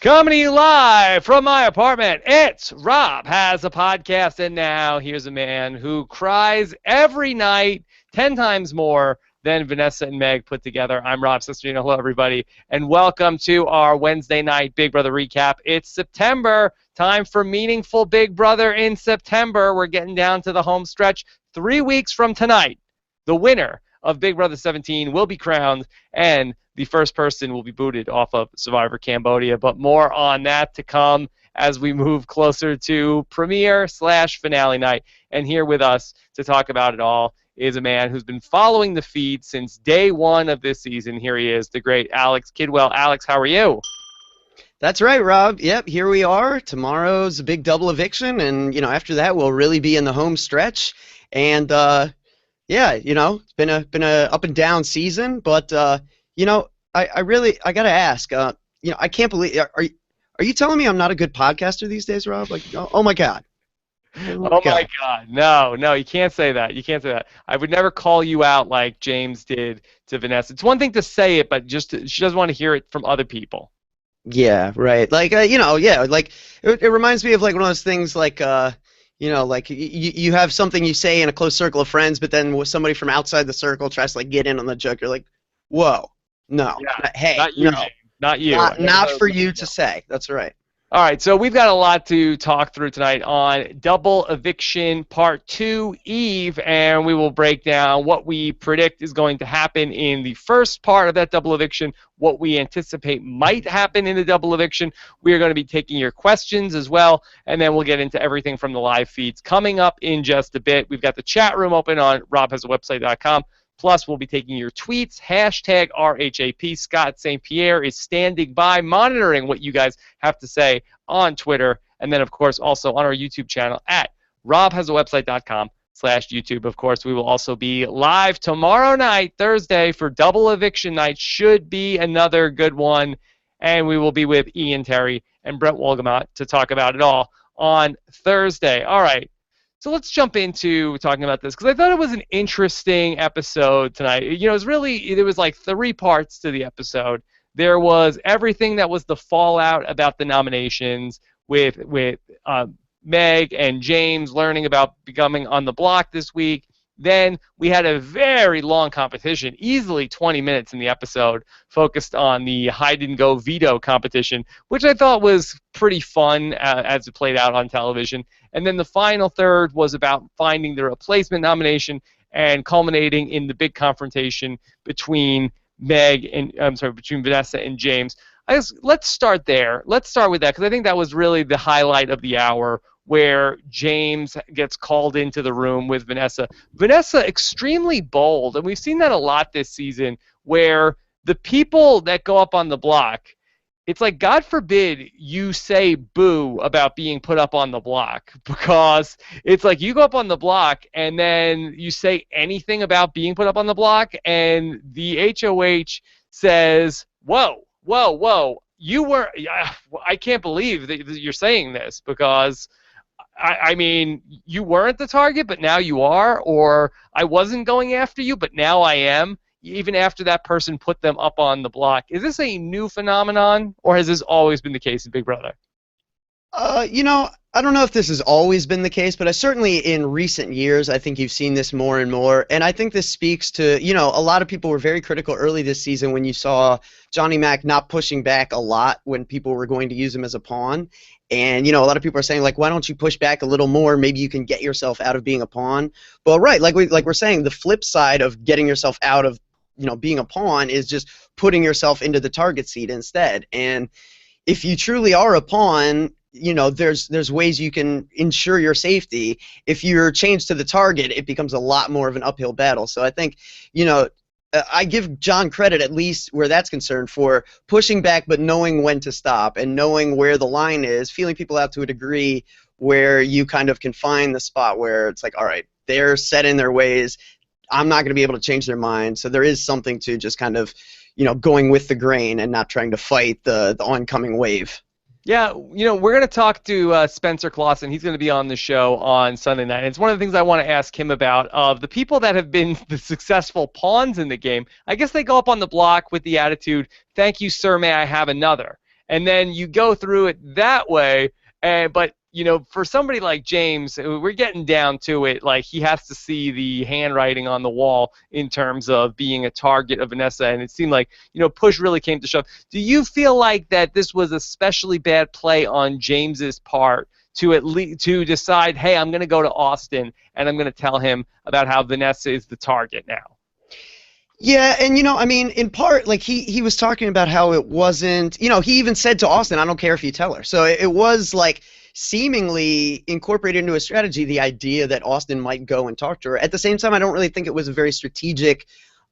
Coming to you live from my apartment, it's Rob Has a Podcast, and now here's a man who cries every night 10 times more than Vanessa and Meg put together. I'm Rob Cesternino. Hello, everybody, and welcome to our Wednesday night Big Brother recap. It's September, time for meaningful Big Brother in September. We're getting down to the home stretch. 3 weeks from tonight, the winner of Big Brother 17 will be crowned, and the first person will be booted off of Survivor Cambodia. But more on that to come as we move closer to premiere/finale night. And here with us to talk about it all is a man who's been following the feed since day one of this season. Here he is, the great Alex Kidwell. Alex, how are you? That's right, Rob. Yep, here we are. Tomorrow's a big double eviction, and after that we'll really be in the home stretch. And yeah, it's been a up and down season, but I gotta ask. I can't believe. Are you telling me I'm not a good podcaster these days, Rob? Like, oh my God. Oh my God. No, you can't say that. You can't say that. I would never call you out like James did to Vanessa. It's one thing to say it, but she doesn't want to hear it from other people. Yeah, right. Like, yeah, like it reminds me of like one of those things like, like you have something you say in a close circle of friends, but then somebody from outside the circle tries to like get in on the joke. You're like, whoa, no, hey, not you, no, James. Not you. Not for you to say. That's right. All right, so we've got a lot to talk through tonight on Double Eviction Part 2 Eve, and we will break down what we predict is going to happen in the first part of that double eviction, what we anticipate might happen in the double eviction. We are going to be taking your questions as well, and then we'll get into everything from the live feeds coming up in just a bit. We've got the chat room open on robhasawebsite.com. Plus, we'll be taking your tweets, hashtag RHAP. Scott St. Pierre is standing by, monitoring what you guys have to say on Twitter. And then, of course, also on our YouTube channel at robhasawebsite.com/YouTube. Of course, we will also be live tomorrow night, Thursday, for Double Eviction Night. Should be another good one. And we will be with Ian Terry and Brett Wolgamott to talk about it all on Thursday. All right. So let's jump into talking about this, because I thought it was an interesting episode tonight. There was like 3 parts to the episode. There was everything that was the fallout about the nominations with Meg and James learning about becoming on the block this week. Then we had a very long competition, easily 20 minutes in the episode, focused on the hide-and-go veto competition, which I thought was pretty fun as it played out on television. And then the final third was about finding the replacement nomination and culminating in the big confrontation between between Vanessa and James. I guess let's start there. Let's start with that, because I think that was really the highlight of the hour, where James gets called into the room with Vanessa. Vanessa, extremely bold, and we've seen that a lot this season, where the people that go up on the block, it's like, God forbid you say boo about being put up on the block, because it's like you go up on the block and then you say anything about being put up on the block, and the HOH says, whoa, I can't believe that you're saying this, because I mean, you weren't the target, but now you are, or I wasn't going after you, but now I am, even after that person put them up on the block. Is this a new phenomenon, or has this always been the case in Big Brother? I don't know if this has always been the case, but certainly in recent years, I think you've seen this more and more. And I think this speaks to, a lot of people were very critical early this season when you saw Johnny Mac not pushing back a lot when people were going to use him as a pawn. And, a lot of people are saying, like, why don't you push back a little more? Maybe you can get yourself out of being a pawn. But, right, like we're saying, the flip side of getting yourself out of, being a pawn is just putting yourself into the target seat instead. And if you truly are a pawn, there's ways you can ensure your safety. If you're changed to the target, it becomes a lot more of an uphill battle. So I think, I give John credit, at least where that's concerned, for pushing back but knowing when to stop and knowing where the line is, feeling people out to a degree where you kind of can find the spot where it's like, all right, they're set in their ways. I'm not going to be able to change their mind. So there is something to just kind of, going with the grain and not trying to fight the oncoming wave. Yeah, we're going to talk to Spencer Clausen. He's going to be on the show on Sunday night. And it's one of the things I want to ask him about. Of the people that have been the successful pawns in the game, I guess they go up on the block with the attitude, thank you, sir, may I have another? And then you go through it that way. But for somebody like James, we're getting down to it. Like, he has to see the handwriting on the wall in terms of being a target of Vanessa, and it seemed like push really came to shove. Do you feel like that this was especially bad play on James's part to decide, hey, I'm going to go to Austin and I'm going to tell him about how Vanessa is the target now? Yeah, and I mean, in part, like he was talking about how it wasn't, he even said to Austin, I don't care if you tell her. So it was like seemingly incorporated into a strategy, the idea that Austin might go and talk to her. At the same time, I don't really think it was a very strategic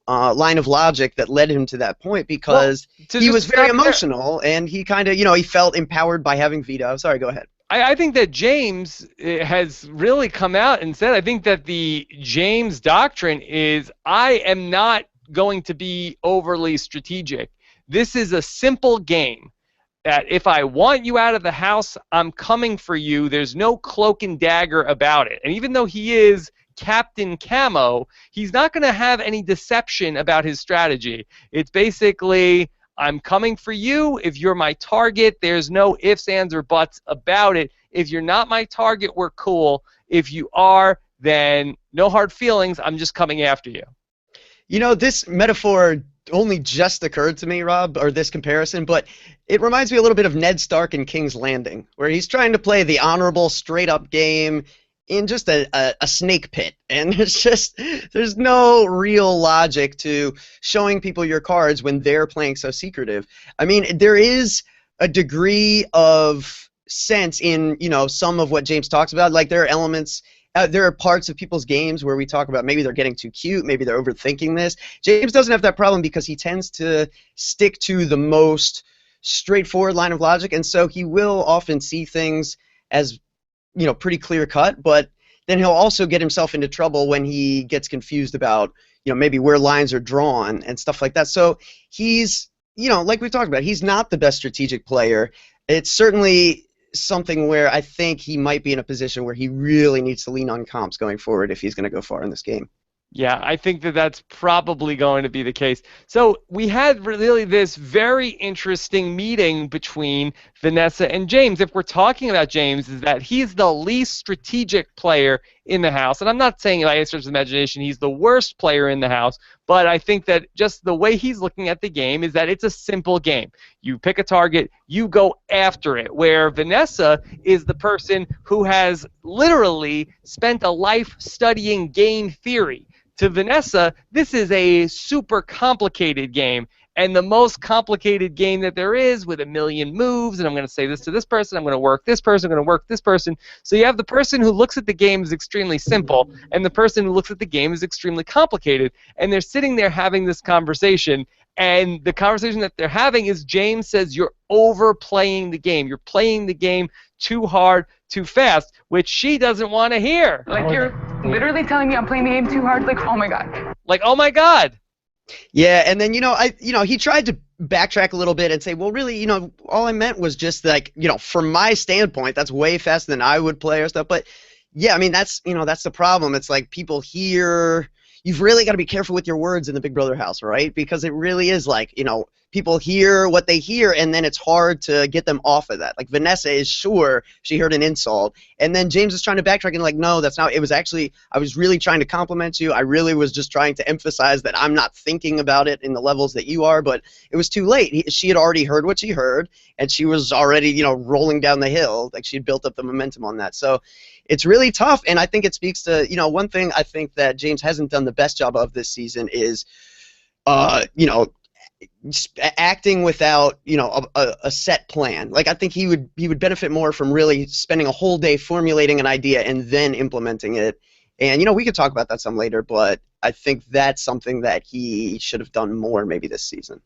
line of logic that led him to that point, because he was very emotional and he kind of, he felt empowered by having Veto. Sorry, go ahead. I think that James has really come out and said, I think that the James doctrine is, I am not going to be overly strategic. This is a simple game that if I want you out of the house, I'm coming for you. There's no cloak and dagger about it. And even though he is Captain Camo, he's not going to have any deception about his strategy. It's basically, I'm coming for you. If you're my target, there's no ifs, ands, or buts about it. If you're not my target, we're cool. If you are, then no hard feelings. I'm just coming after you. This metaphor only just occurred to me, Rob, or this comparison, but it reminds me a little bit of Ned Stark in King's Landing, where he's trying to play the honorable, straight-up game in just a snake pit. And it's just, there's no real logic to showing people your cards when they're playing so secretive. I mean, there is a degree of sense in, some of what James talks about. Like, there are elements, there are parts of people's games where we talk about maybe they're getting too cute, maybe they're overthinking this. James doesn't have that problem because he tends to stick to the most straightforward line of logic, and so he will often see things as pretty clear cut, but then he'll also get himself into trouble when he gets confused about maybe where lines are drawn and stuff like that. So he's like we talked about, he's not the best strategic player. It's certainly something where I think he might be in a position where he really needs to lean on comps going forward if he's going to go far in this game. Yeah, I think that that's probably going to be the case. So we had really this very interesting meeting between Vanessa and James. If we're talking about James, is that he's the least strategic player in the house. And I'm not saying by any stretch of imagination he's the worst player in the house, but I think that just the way he's looking at the game is that it's a simple game. You pick a target, you go after it, where Vanessa is the person who has literally spent a life studying game theory. To Vanessa, this is a super complicated game, and the most complicated game that there is, with a million moves, and I'm going to say this to this person, I'm going to work this person, I'm going to work this person. So you have the person who looks at the game as extremely simple, and the person who looks at the game is extremely complicated, and they're sitting there having this conversation, and the conversation that they're having is James says, you're overplaying the game. You're playing the game too hard, too fast, which she doesn't want to hear. Like, you're literally telling me I'm playing the game too hard? Like, oh my God. Like, oh my God. Yeah, and then, he tried to backtrack a little bit and say, well, really, all I meant was just like, from my standpoint, that's way faster than I would play or stuff. But yeah, I mean, that's the problem. It's like people hear, you've really got to be careful with your words in the Big Brother house, right? Because it really is like, people hear what they hear, and then it's hard to get them off of that. Like, Vanessa is sure she heard an insult, and then James is trying to backtrack and like, no, that's not, it was actually, I was really trying to compliment you. I really was just trying to emphasize that I'm not thinking about it in the levels that you are, but it was too late. She had already heard what she heard, and she was already, rolling down the hill. Like, she had built up the momentum on that. So it's really tough, and I think it speaks to, one thing I think that James hasn't done the best job of this season is, acting without a set plan. Like, I think he would benefit more from really spending a whole day formulating an idea and then implementing it. And we could talk about that some later, but I think that's something that he should have done more maybe this season.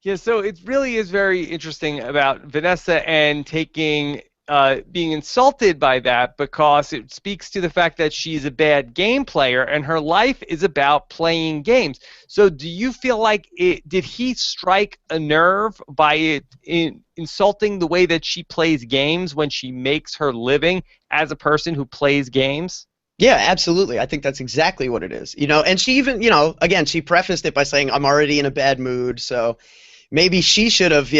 Yeah, so it really is very interesting about Vanessa and being insulted by that, because it speaks to the fact that she's a bad game player and her life is about playing games. So do you feel like did he strike a nerve by insulting the way that she plays games when she makes her living as a person who plays games? Yeah, absolutely. I think that's exactly what it is. And she even, again, she prefaced it by saying, I'm already in a bad mood, so maybe she should have,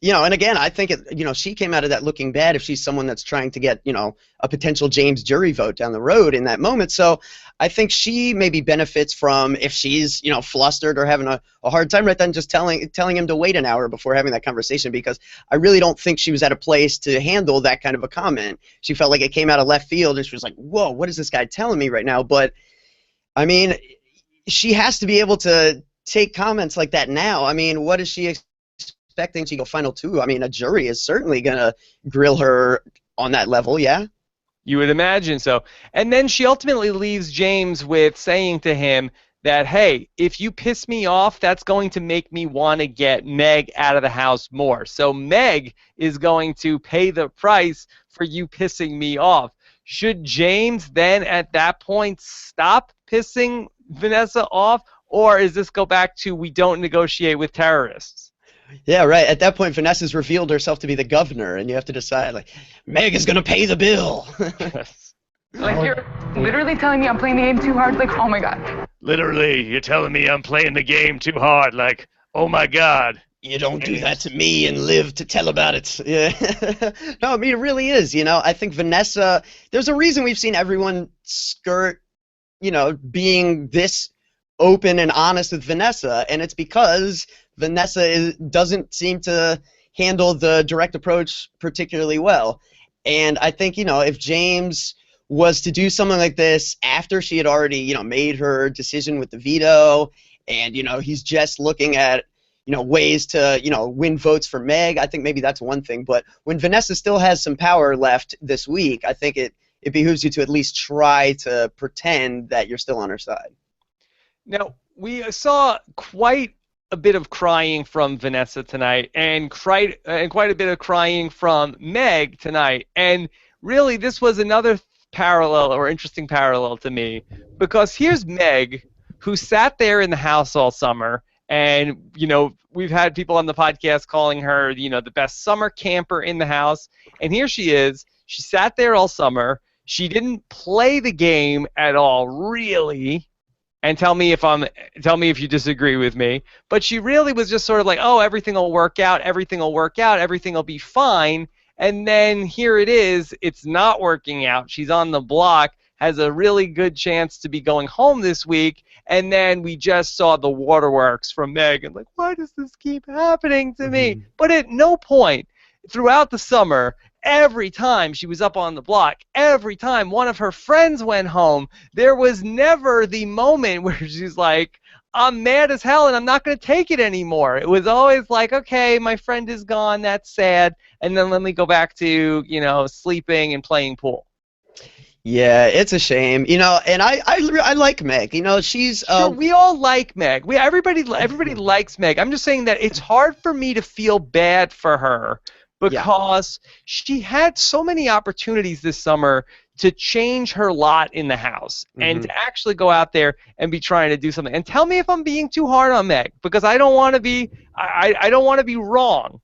And again, I think she came out of that looking bad if she's someone that's trying to get, a potential James jury vote down the road in that moment. So I think she maybe benefits from if she's, flustered or having a hard time right then, just telling him to wait an hour before having that conversation, because I really don't think she was at a place to handle that kind of a comment. She felt like it came out of left field and she was like, whoa, what is this guy telling me right now? But I mean, she has to be able to take comments like that now. I mean, what is she expecting to go final two? I mean, a jury is certainly going to grill her on that level, yeah? You would imagine so. And then she ultimately leaves James with saying to him that, hey, if you piss me off, that's going to make me want to get Meg out of the house more. So Meg is going to pay the price for you pissing me off. Should James then at that point stop pissing Vanessa off, or is this go back to we don't negotiate with terrorists? Yeah, right. At that point, Vanessa's revealed herself to be the governor, and you have to decide, like, Meg is going to pay the bill. Like, you're literally telling me I'm playing the game too hard? Like, oh my God. Literally, you're telling me I'm playing the game too hard. Like, oh my God. You don't do that to me and live to tell about it. Yeah. No, I mean, it really is. I think Vanessa, there's a reason we've seen everyone skirt, being this open and honest with Vanessa, and it's because Vanessa doesn't seem to handle the direct approach particularly well. And I think, if James was to do something like this after she had already, made her decision with the veto, and, he's just looking at, ways to, win votes for Meg, I think maybe that's one thing. But when Vanessa still has some power left this week, I think it behooves you to at least try to pretend that you're still on her side. Now, we saw quite a bit of crying from Vanessa tonight, and quite a bit of crying from Meg tonight. And really, this was another parallel or interesting parallel to me, because here's Meg, who sat there in the house all summer, and we've had people on the podcast calling her the best summer camper in the house, and here she is. She sat there all summer. She didn't play the game at all, really. And tell me if you disagree with me. But she really was just sort of like, oh, everything will work out, everything will be fine. And then here it is, it's not working out. She's on the block, has a really good chance to be going home this week, and then we just saw the waterworks from Meg, and like, why does this keep happening to me? But at no point throughout the summer, every time she was up on the block, every time one of her friends went home, there was never the moment where she's like, I'm mad as hell and I'm not going to take it anymore. It was always like, okay, my friend is gone, that's sad, and then let me go back to, sleeping and playing pool. Yeah, it's a shame, and I like Meg. She's sure, we all like Meg. Everybody likes Meg. I'm just saying that it's hard for me to feel bad for her, because she had so many opportunities this summer to change her lot in the house and to actually go out there and be trying to do something. And tell me if I'm being too hard on Meg, because I don't want to be. I don't want to be wrong.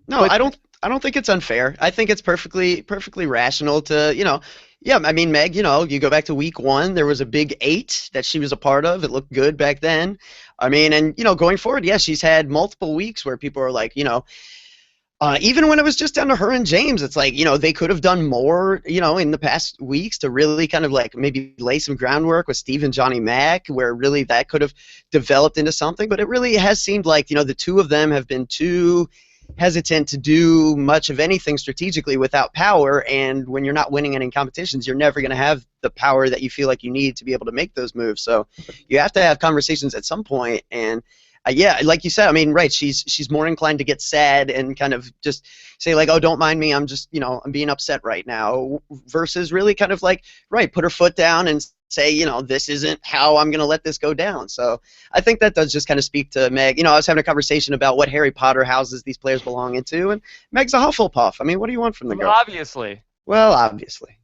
No, but I don't think it's unfair. I think it's perfectly rational to Yeah, I mean, Meg, you go back to week 1, there was a big 8 that she was a part of. It looked good back then. I mean, and going forward, she's had multiple weeks where people are like, even when it was just down to her and James, it's like, they could have done more, in the past weeks to really kind of like maybe lay some groundwork with Steve and Johnny Mac, where really that could have developed into something. But it really has seemed like, the two of them have been too hesitant to do much of anything strategically without power. And when you're not winning any competitions, you're never going to have the power that you feel like you need to be able to make those moves. So you have to have conversations at some point. And like you said, I mean, right, she's more inclined to get sad and kind of just say like, oh, don't mind me, I'm just, I'm being upset right now, versus really kind of like, right, put her foot down and say, this isn't how I'm going to let this go down. So I think that does just kind of speak to Meg. I was having a conversation about what Harry Potter houses these players belong into, and Meg's a Hufflepuff. I mean, what do you want from the girl? Obviously. Well, obviously.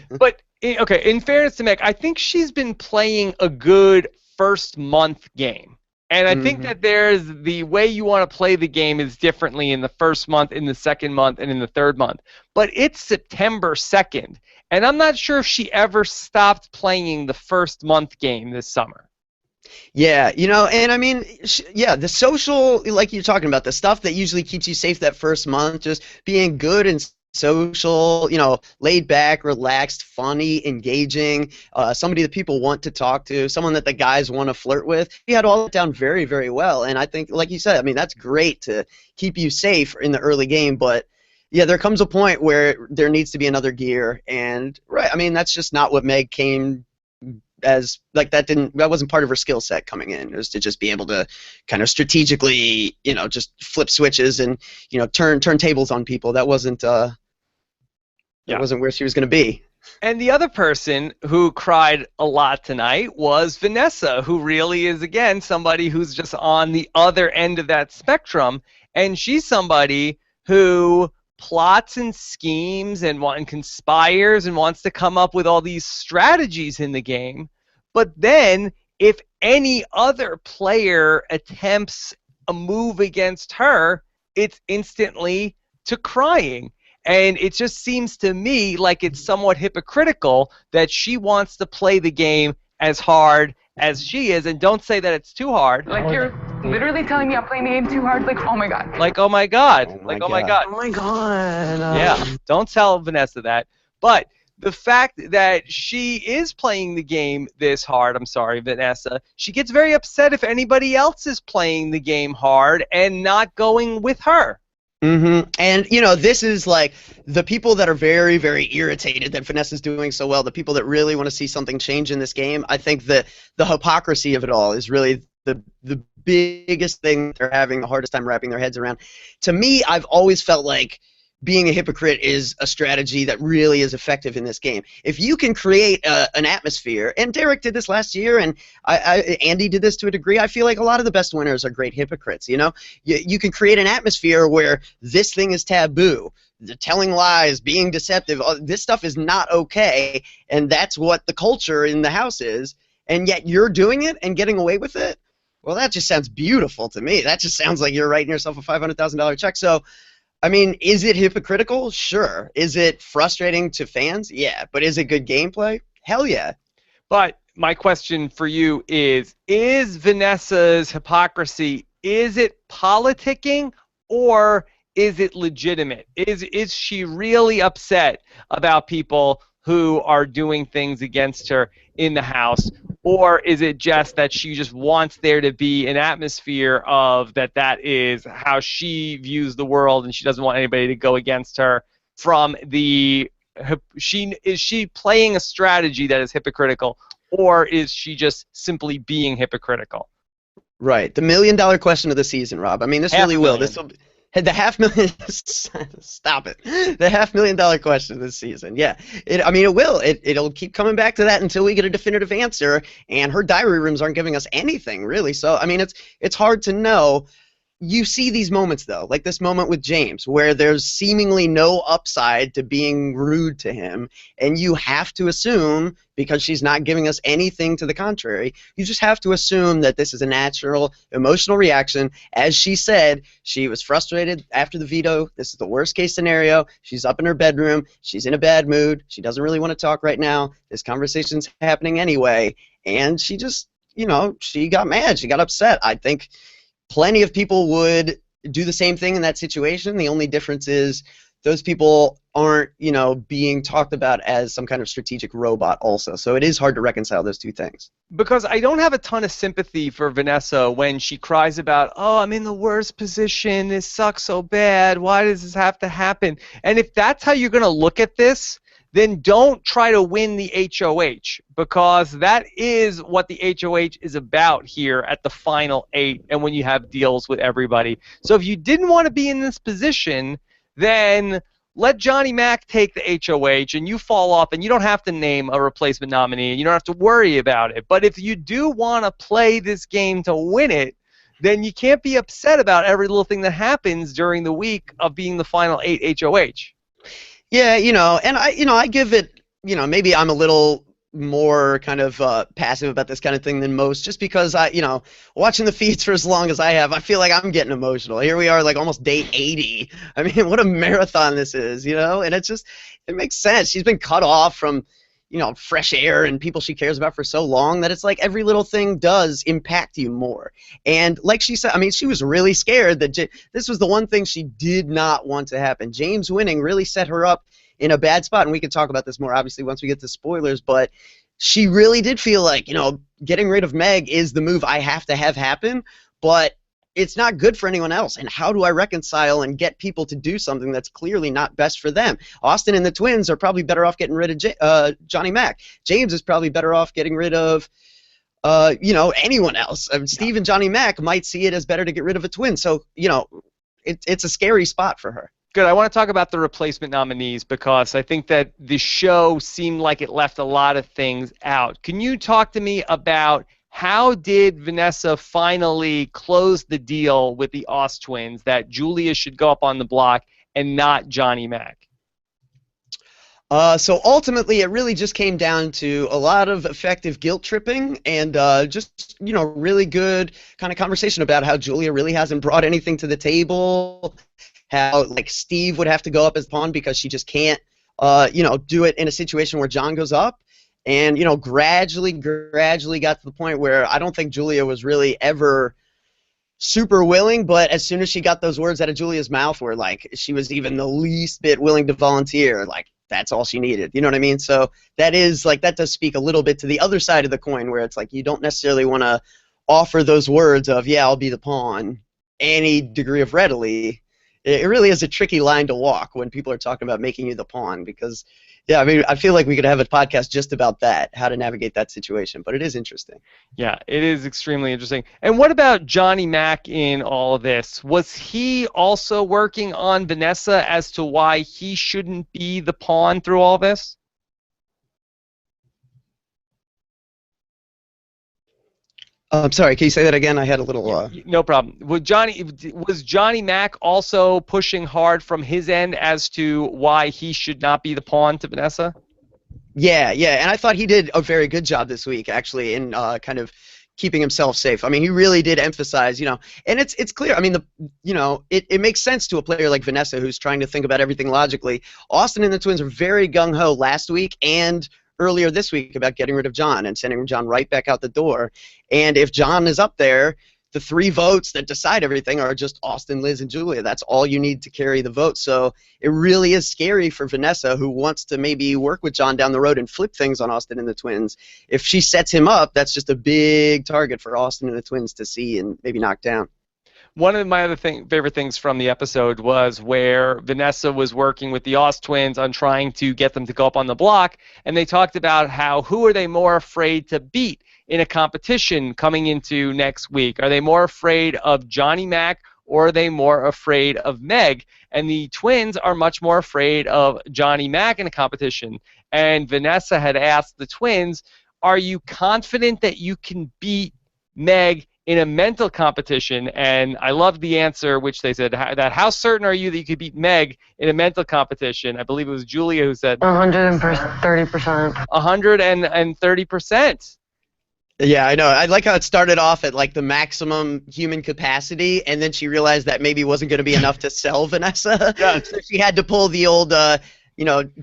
But, okay, in fairness to Meg, I think she's been playing a good first month game. And I think that there's the way you want to play the game is differently in the first month, in the second month, and in the third month. But it's September 2nd, and I'm not sure if she ever stopped playing the first month game this summer. Yeah, and I mean, yeah, the social, like you're talking about, the stuff that usually keeps you safe that first month, just being good and social, laid back, relaxed, funny, engaging, somebody that people want to talk to, someone that the guys want to flirt with. He had all that down very, very well. And I think, like you said, I mean, that's great to keep you safe in the early game, but yeah, there comes a point where there needs to be another gear. And, right, I mean, that's just not what Meg came as like that wasn't part of her skill set coming in. It was to just be able to kind of strategically, just flip switches and turn tables on people. That wasn't where she was going to be. And the other person who cried a lot tonight was Vanessa, who really is, again, somebody who's just on the other end of that spectrum. And she's somebody who plots and schemes and conspires and wants to come up with all these strategies in the game. But then if any other player attempts a move against her, it's instantly to crying. And it just seems to me like it's somewhat hypocritical that she wants to play the game as hard as she is. And don't say that it's too hard. Like, you're literally telling me I'm playing the game too hard? Like, oh my God. Like, oh my God. Oh my like, God. oh my God. Oh my God. Yeah, don't tell Vanessa that. But the fact that she is playing the game this hard, I'm sorry, Vanessa, she gets very upset if anybody else is playing the game hard and not going with her. Mm-hmm. And, this is like the people that are very, very irritated that Vanessa's doing so well, the people that really want to see something change in this game. I think that the hypocrisy of it all is really the biggest thing they're having the hardest time wrapping their heads around. To me, I've always felt like being a hypocrite is a strategy that really is effective in this game. If you can create an atmosphere, and Derek did this last year, and Andy did this to a degree, I feel like a lot of the best winners are great hypocrites, You can create an atmosphere where this thing is taboo, the telling lies, being deceptive, this stuff is not okay, and that's what the culture in the house is, and yet you're doing it and getting away with it? Well, that just sounds beautiful to me. That just sounds like you're writing yourself a $500,000 check. So, I mean, is it hypocritical? Sure. Is it frustrating to fans? Yeah. But is it good gameplay? Hell yeah. But my question for you is Vanessa's hypocrisy, is it politicking or is it legitimate? Is she really upset about people who are doing things against her in the house? Or is it just that she just wants there to be an atmosphere of that is how she views the world and she doesn't want anybody to go against her from the is she playing a strategy that is hypocritical, or is she just simply being hypocritical? Right. The $1 million question of the season, Rob. I mean, this really will. This will be the $500,000. Stop it. The $500,000 question this season. Yeah. I mean, it will. It'll keep coming back to that until we get a definitive answer. And her diary rooms aren't giving us anything, really. So, I mean, it's hard to know. You see these moments, though, like this moment with James, where there's seemingly no upside to being rude to him, and you have to assume, because she's not giving us anything to the contrary, you just have to assume that this is a natural emotional reaction. As she said, she was frustrated after the veto. This is the worst case scenario. She's up in her bedroom. She's in a bad mood. She doesn't really want to talk right now. This conversation's happening anyway, and she just, she got mad. She got upset. I think plenty of people would do the same thing in that situation. The only difference is those people aren't, being talked about as some kind of strategic robot also. So it is hard to reconcile those two things. Because I don't have a ton of sympathy for Vanessa when she cries about, oh, I'm in the worst position. This sucks so bad. Why does this have to happen? And if that's how you're going to look at this, then don't try to win the HOH, because that is what the HOH is about here at the final 8 and when you have deals with everybody. So if you didn't want to be in this position, then let Johnny Mac take the HOH and you fall off, and you don't have to name a replacement nominee and you don't have to worry about it. But if you do want to play this game to win it, then you can't be upset about every little thing that happens during the week of being the final 8 HOH. Yeah, and I give it, maybe I'm a little more kind of passive about this kind of thing than most, just because watching the feeds for as long as I have, I feel like I'm getting emotional. Here we are, like almost day 80. I mean, what a marathon this is, and it makes sense. She's been cut off from, fresh air and people she cares about for so long that it's like every little thing does impact you more. And like she said, I mean, she was really scared that this was the one thing she did not want to happen. James winning really set her up in a bad spot, and we can talk about this more obviously once we get to spoilers, but she really did feel like, getting rid of Meg is the move I have to have happen, but it's not good for anyone else. And how do I reconcile and get people to do something that's clearly not best for them? Austin and the twins are probably better off getting rid of Johnny Mac. James is probably better off getting rid of, anyone else. Steve and Johnny Mac might see it as better to get rid of a twin. So, it's a scary spot for her. Good. I want to talk about the replacement nominees because I think that the show seemed like it left a lot of things out. Can you talk to me about how did Vanessa finally close the deal with the Oz twins that Julia should go up on the block and not Johnny Mac? So ultimately, it really just came down to a lot of effective guilt tripping and just, really good kind of conversation about how Julia really hasn't brought anything to the table, how, like, Steve would have to go up as pawn because she just can't, do it in a situation where John goes up. And, gradually got to the point where I don't think Julia was really ever super willing, but as soon as she got those words out of Julia's mouth where, like, she was even the least bit willing to volunteer, like, that's all she needed. You know what I mean? So that does speak a little bit to the other side of the coin where it's like you don't necessarily want to offer those words of, yeah, I'll be the pawn, any degree of readily. It really is a tricky line to walk when people are talking about making you the pawn because, yeah, I mean, I feel like we could have a podcast just about that, how to navigate that situation, but it is interesting. Yeah, it is extremely interesting. And what about Johnny Mac in all of this? Was he also working on Vanessa as to why he shouldn't be the pawn through all this? I'm sorry, can you say that again? I had a little... No problem. Was Johnny Mac also pushing hard from his end as to why he should not be the pawn to Vanessa? Yeah, and I thought he did a very good job this week, actually, in kind of keeping himself safe. I mean, he really did emphasize, and it's clear. I mean, it makes sense to a player like Vanessa who's trying to think about everything logically. Austin and the twins are very gung-ho last week and earlier this week about getting rid of John and sending John right back out the door. And if John is up there, the 3 votes that decide everything are just Austin, Liz, and Julia. That's all you need to carry the vote. So it really is scary for Vanessa, who wants to maybe work with John down the road and flip things on Austin and the twins. If she sets him up, that's just a big target for Austin and the twins to see and maybe knock down. One of my other favorite things from the episode was where Vanessa was working with the Oz twins on trying to get them to go up on the block, and they talked about who are they more afraid to beat in a competition coming into next week? Are they more afraid of Johnny Mac or are they more afraid of Meg? And the twins are much more afraid of Johnny Mac in a competition. And Vanessa had asked the twins, are you confident that you can beat Meg in a mental competition? And I loved the answer, which they said, that how certain are you that you could beat Meg in a mental competition? I believe it was Julia who said 130%. 130%. Yeah, I know. I like how it started off at like the maximum human capacity, and then she realized that maybe wasn't going to be enough to sell Vanessa. Yeah. So she had to pull the old,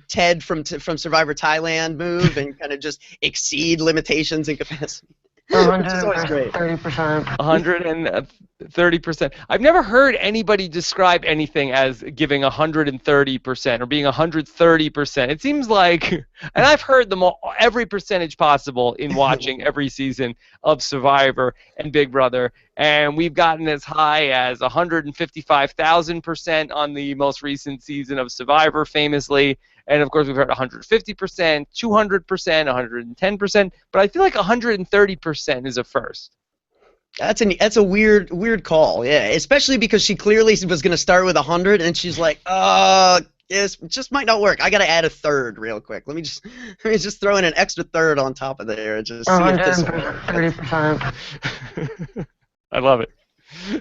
Ted from Survivor Thailand move and kind of just exceed limitations and capacity. 130%. 130%. I've never heard anybody describe anything as giving 130% or being 130%. It seems like, and I've heard them all, every percentage possible in watching every season of Survivor and Big Brother, and we've gotten as high as 155,000% on the most recent season of Survivor, famously. And, of course, we've heard 150%, 200%, 110%, but I feel like 130% is a first. That's a weird call, yeah, especially because she clearly was going to start with 100, and she's like, it just might not work. I got to add a third real quick. Let me just throw in an extra third on top of there and just see if this works. 130%. I love it.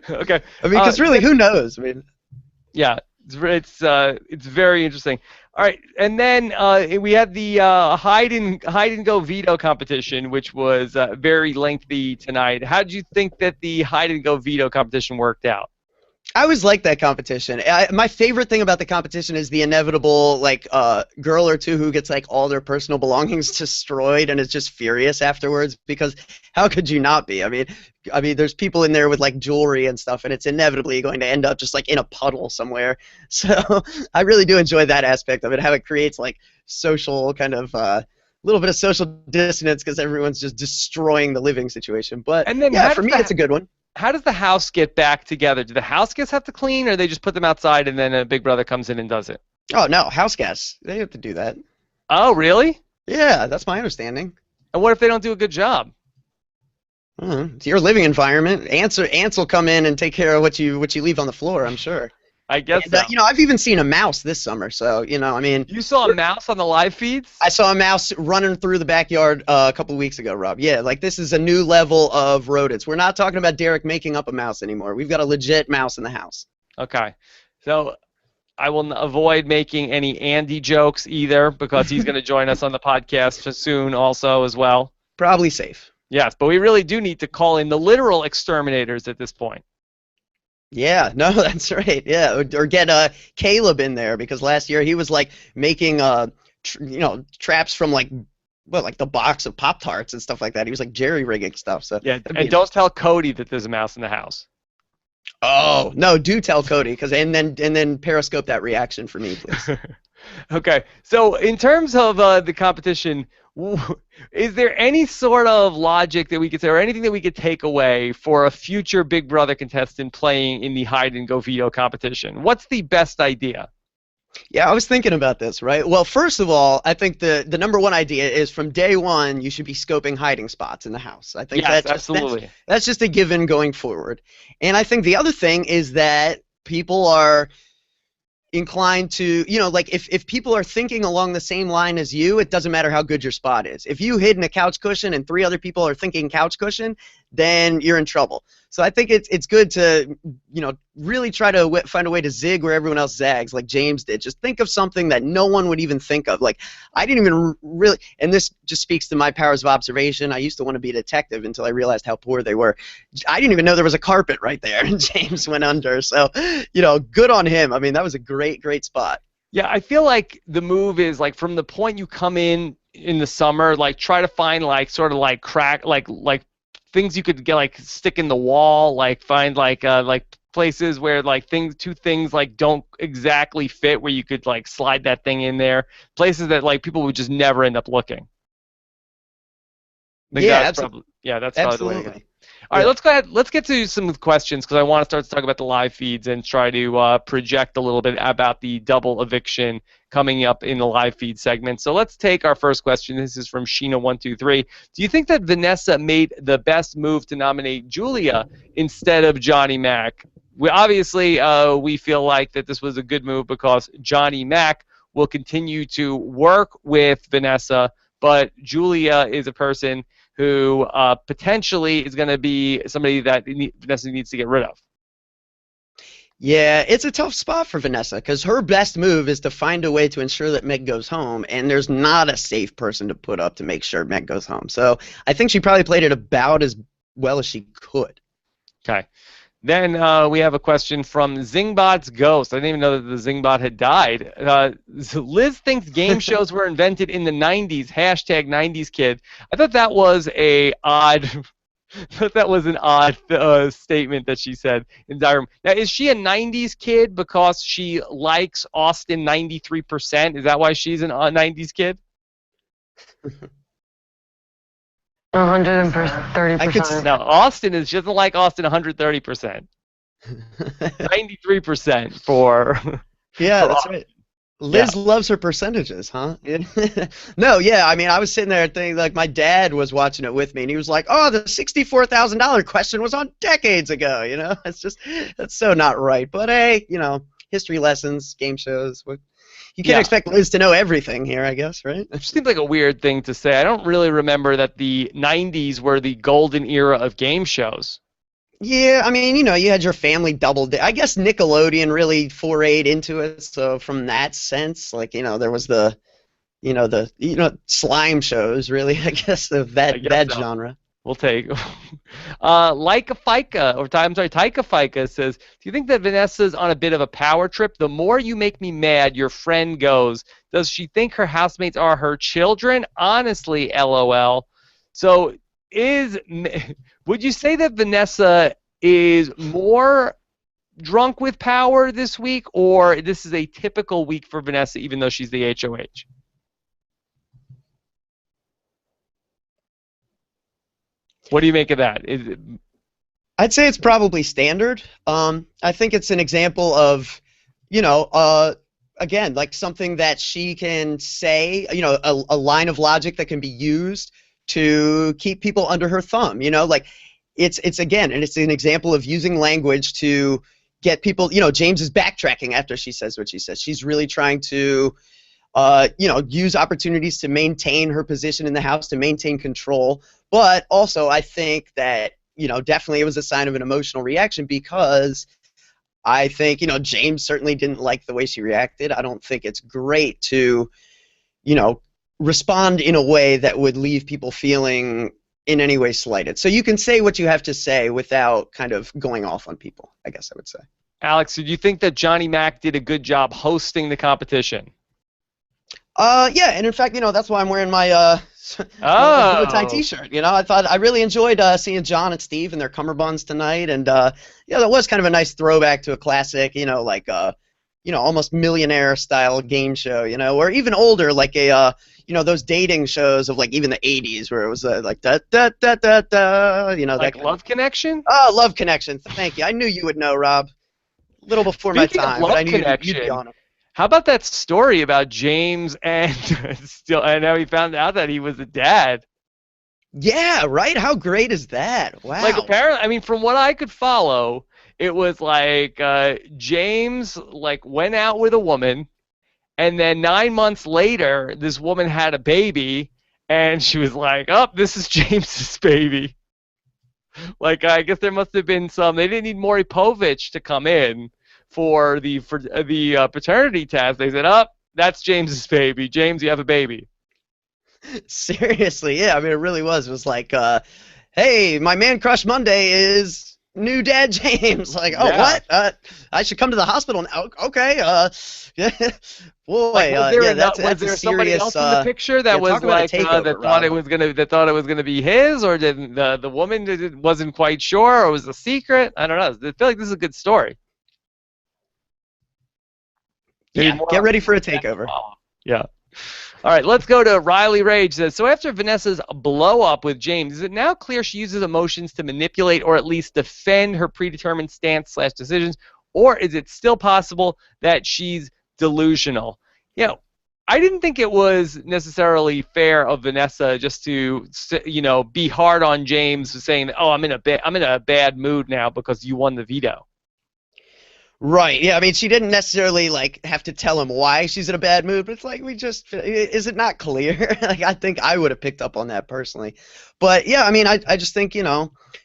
Okay. I mean, because really, who knows? I mean, yeah, it's very interesting. All right, and then we had the hide and go veto competition, which was very lengthy tonight. How did you think that the hide and go veto competition worked out? I always like that competition. My favorite thing about the competition is the inevitable like girl or two who gets like all their personal belongings destroyed and is just furious afterwards because how could you not be? I mean there's people in there with like jewelry and stuff and it's inevitably going to end up just like in a puddle somewhere. So I really do enjoy that aspect of it, how it creates like social kind of little bit of social dissonance because everyone's just destroying the living situation. But And then yeah, for me it's a good one. How does the house get back together? Do the house guests have to clean, or they just put them outside and then a big brother comes in and does it? Oh no, house guests. They have to do that. Oh, really? Yeah, that's my understanding. And what if they don't do a good job? It's your living environment. Ants will come in and take care of what you leave on the floor, I'm sure. I guess And, so. I've even seen a mouse this summer, so, I mean... You saw a mouse on the live feeds? I saw a mouse running through the backyard a couple of weeks ago, Rob. Yeah, like this is a new level of rodents. We're not talking about Derek making up a mouse anymore. We've got a legit mouse in the house. Okay. So I will avoid making any Andy jokes either because he's going to join us on the podcast soon also as well. Probably safe. Yes, but we really do need to call in the literal exterminators at this point. Yeah, no, that's right. Yeah, or get Caleb in there because last year he was like making traps from like the box of Pop-Tarts and stuff like that. He was like jerry-rigging stuff. So yeah, and don't tell Cody that there's a mouse in the house. Oh no, do tell Cody and then Periscope that reaction for me, please. Okay, so in terms of the competition, is there any sort of logic that we could say, or anything that we could take away for a future Big Brother contestant playing in the hide and go veto competition? What's the best idea? Yeah, I was thinking about this, right? Well, first of all, I think the number one idea is from day one you should be scoping hiding spots in the house. I think yes, absolutely. That's just a given going forward. And I think the other thing is that people are inclined to, like if people are thinking along the same line as you, it doesn't matter how good your spot is. If you hid in a couch cushion and 3 other people are thinking couch cushion, then you're in trouble. So I think it's good to, really try to find a way to zig where everyone else zags, like James did. Just think of something that no one would even think of. Like, I didn't even really, and this just speaks to my powers of observation. I used to want to be a detective until I realized how poor they were. I didn't even know there was a carpet right there, and James went under. So, good on him. I mean, that was a great, great spot. Yeah, I feel like the move is like from the point you come in the summer, like try to find like sort of like crack, like things you could get like stick in the wall, like find like places where like two things like don't exactly fit where you could like slide that thing in there, places that like people would just never end up looking. Yeah, that's probably the way to go. All right, Yeah. let's go ahead. Let's get to some questions because I want to start to talk about the live feeds and try to project a little bit about the double eviction coming up in the live feed segment. So let's take our first question. This is from Sheena123. Do you think that Vanessa made the best move to nominate Julia instead of Johnny Mac? We feel like that this was a good move because Johnny Mac will continue to work with Vanessa, but Julia is a person who potentially is going to be somebody that Vanessa needs to get rid of. Yeah, it's a tough spot for Vanessa because her best move is to find a way to ensure that Meg goes home, and there's not a safe person to put up to make sure Meg goes home. So I think she probably played it about as well as she could. Okay. Then we have a question from Zingbot's Ghost. I didn't even know that the Zingbot had died. Liz thinks game shows were invented in the 90s. Hashtag 90s kid. I thought that was an odd statement that she said in Diary Room. Now, is she a 90s kid because she likes Austin 93%? Is that why she's a 90s kid? 130%. No, Austin doesn't like Austin 130%. 93% for. Yeah, for that's Austin. right. Liz loves her percentages, huh? No, yeah, I mean, I was sitting there thinking, like, my dad was watching it with me, and he was like, oh, the $64,000 question was on decades ago, That's so not right. But, hey, history lessons, game shows, you can't expect Liz to know everything here, I guess, right? It seems like a weird thing to say. I don't really remember that the 90s were the golden era of game shows. Yeah, I mean, you had your family double. I guess Nickelodeon really forayed into it. So from that sense, like, there was the slime shows, really, I guess, of that genre. We'll take. Like a FICA, or I'm sorry, Taika FICA says, do you think that Vanessa's on a bit of a power trip? The more you make me mad, your friend goes. Does she think her housemates are her children? Honestly, LOL. So would you say that Vanessa is more drunk with power this week, or this is a typical week for Vanessa, even though she's the HOH? What do you make of that? I'd say it's probably standard. I think it's an example of, again, like something that she can say, a line of logic that can be used to keep people under her thumb. Like it's again, and it's an example of using language to get people. James is backtracking after she says what she says. She's really trying to, use opportunities to maintain her position in the House, to maintain control. But also, I think that, definitely it was a sign of an emotional reaction, because I think, James certainly didn't like the way she reacted. I don't think it's great to, respond in a way that would leave people feeling in any way slighted. So you can say what you have to say without kind of going off on people, I guess I would say. Alex, did you think that Johnny Mac did a good job hosting the competition? Yeah, and in fact, that's why I'm wearing my bow tie T-shirt. I really enjoyed seeing John and Steve in their cummerbunds tonight, and that was kind of a nice throwback to a classic, almost millionaire style game show, or even older, like a those dating shows of like even the 80s, where it was like da da da da da, like that Love Connection. Oh, Love Connection. Thank you. I knew you would know, Rob. A little before Speaking my time, of but I Love knew Connection, you'd be on it. How about that story about James and and how he found out that he was a dad? Yeah, right? How great is that? Wow. Like, apparently, I mean, from what I could follow, it was like James went out with a woman, and then 9 months later, this woman had a baby, and she was like, "Oh, this is James's baby." Like, I guess there must have been some. They didn't need Maury Povich to come in for the paternity test. They said, "Oh, that's James's baby. James, you have a baby." Seriously, yeah. I mean, it really was. It was like, hey, my man crush Monday is new dad James. Like, oh, Yeah. what? I should come to the hospital now. Okay. Yeah. Boy, Was there somebody else in the picture that was like that thought it was gonna be his, or did the woman wasn't quite sure, or was it a secret? I don't know. I feel like this is a good story. Yeah, get ready for a takeover. Yeah. All right, let's go to Riley Rage. So after Vanessa's blow up with James, is it now clear she uses emotions to manipulate or at least defend her predetermined stance/decisions, or is it still possible that she's delusional? I didn't think it was necessarily fair of Vanessa just to, be hard on James, saying, "Oh, I'm in a bad mood now because you won the veto." Right. Yeah. I mean, she didn't necessarily have to tell him why she's in a bad mood, but it's like is it not clear? I think I would have picked up on that personally. But yeah, I mean, I just think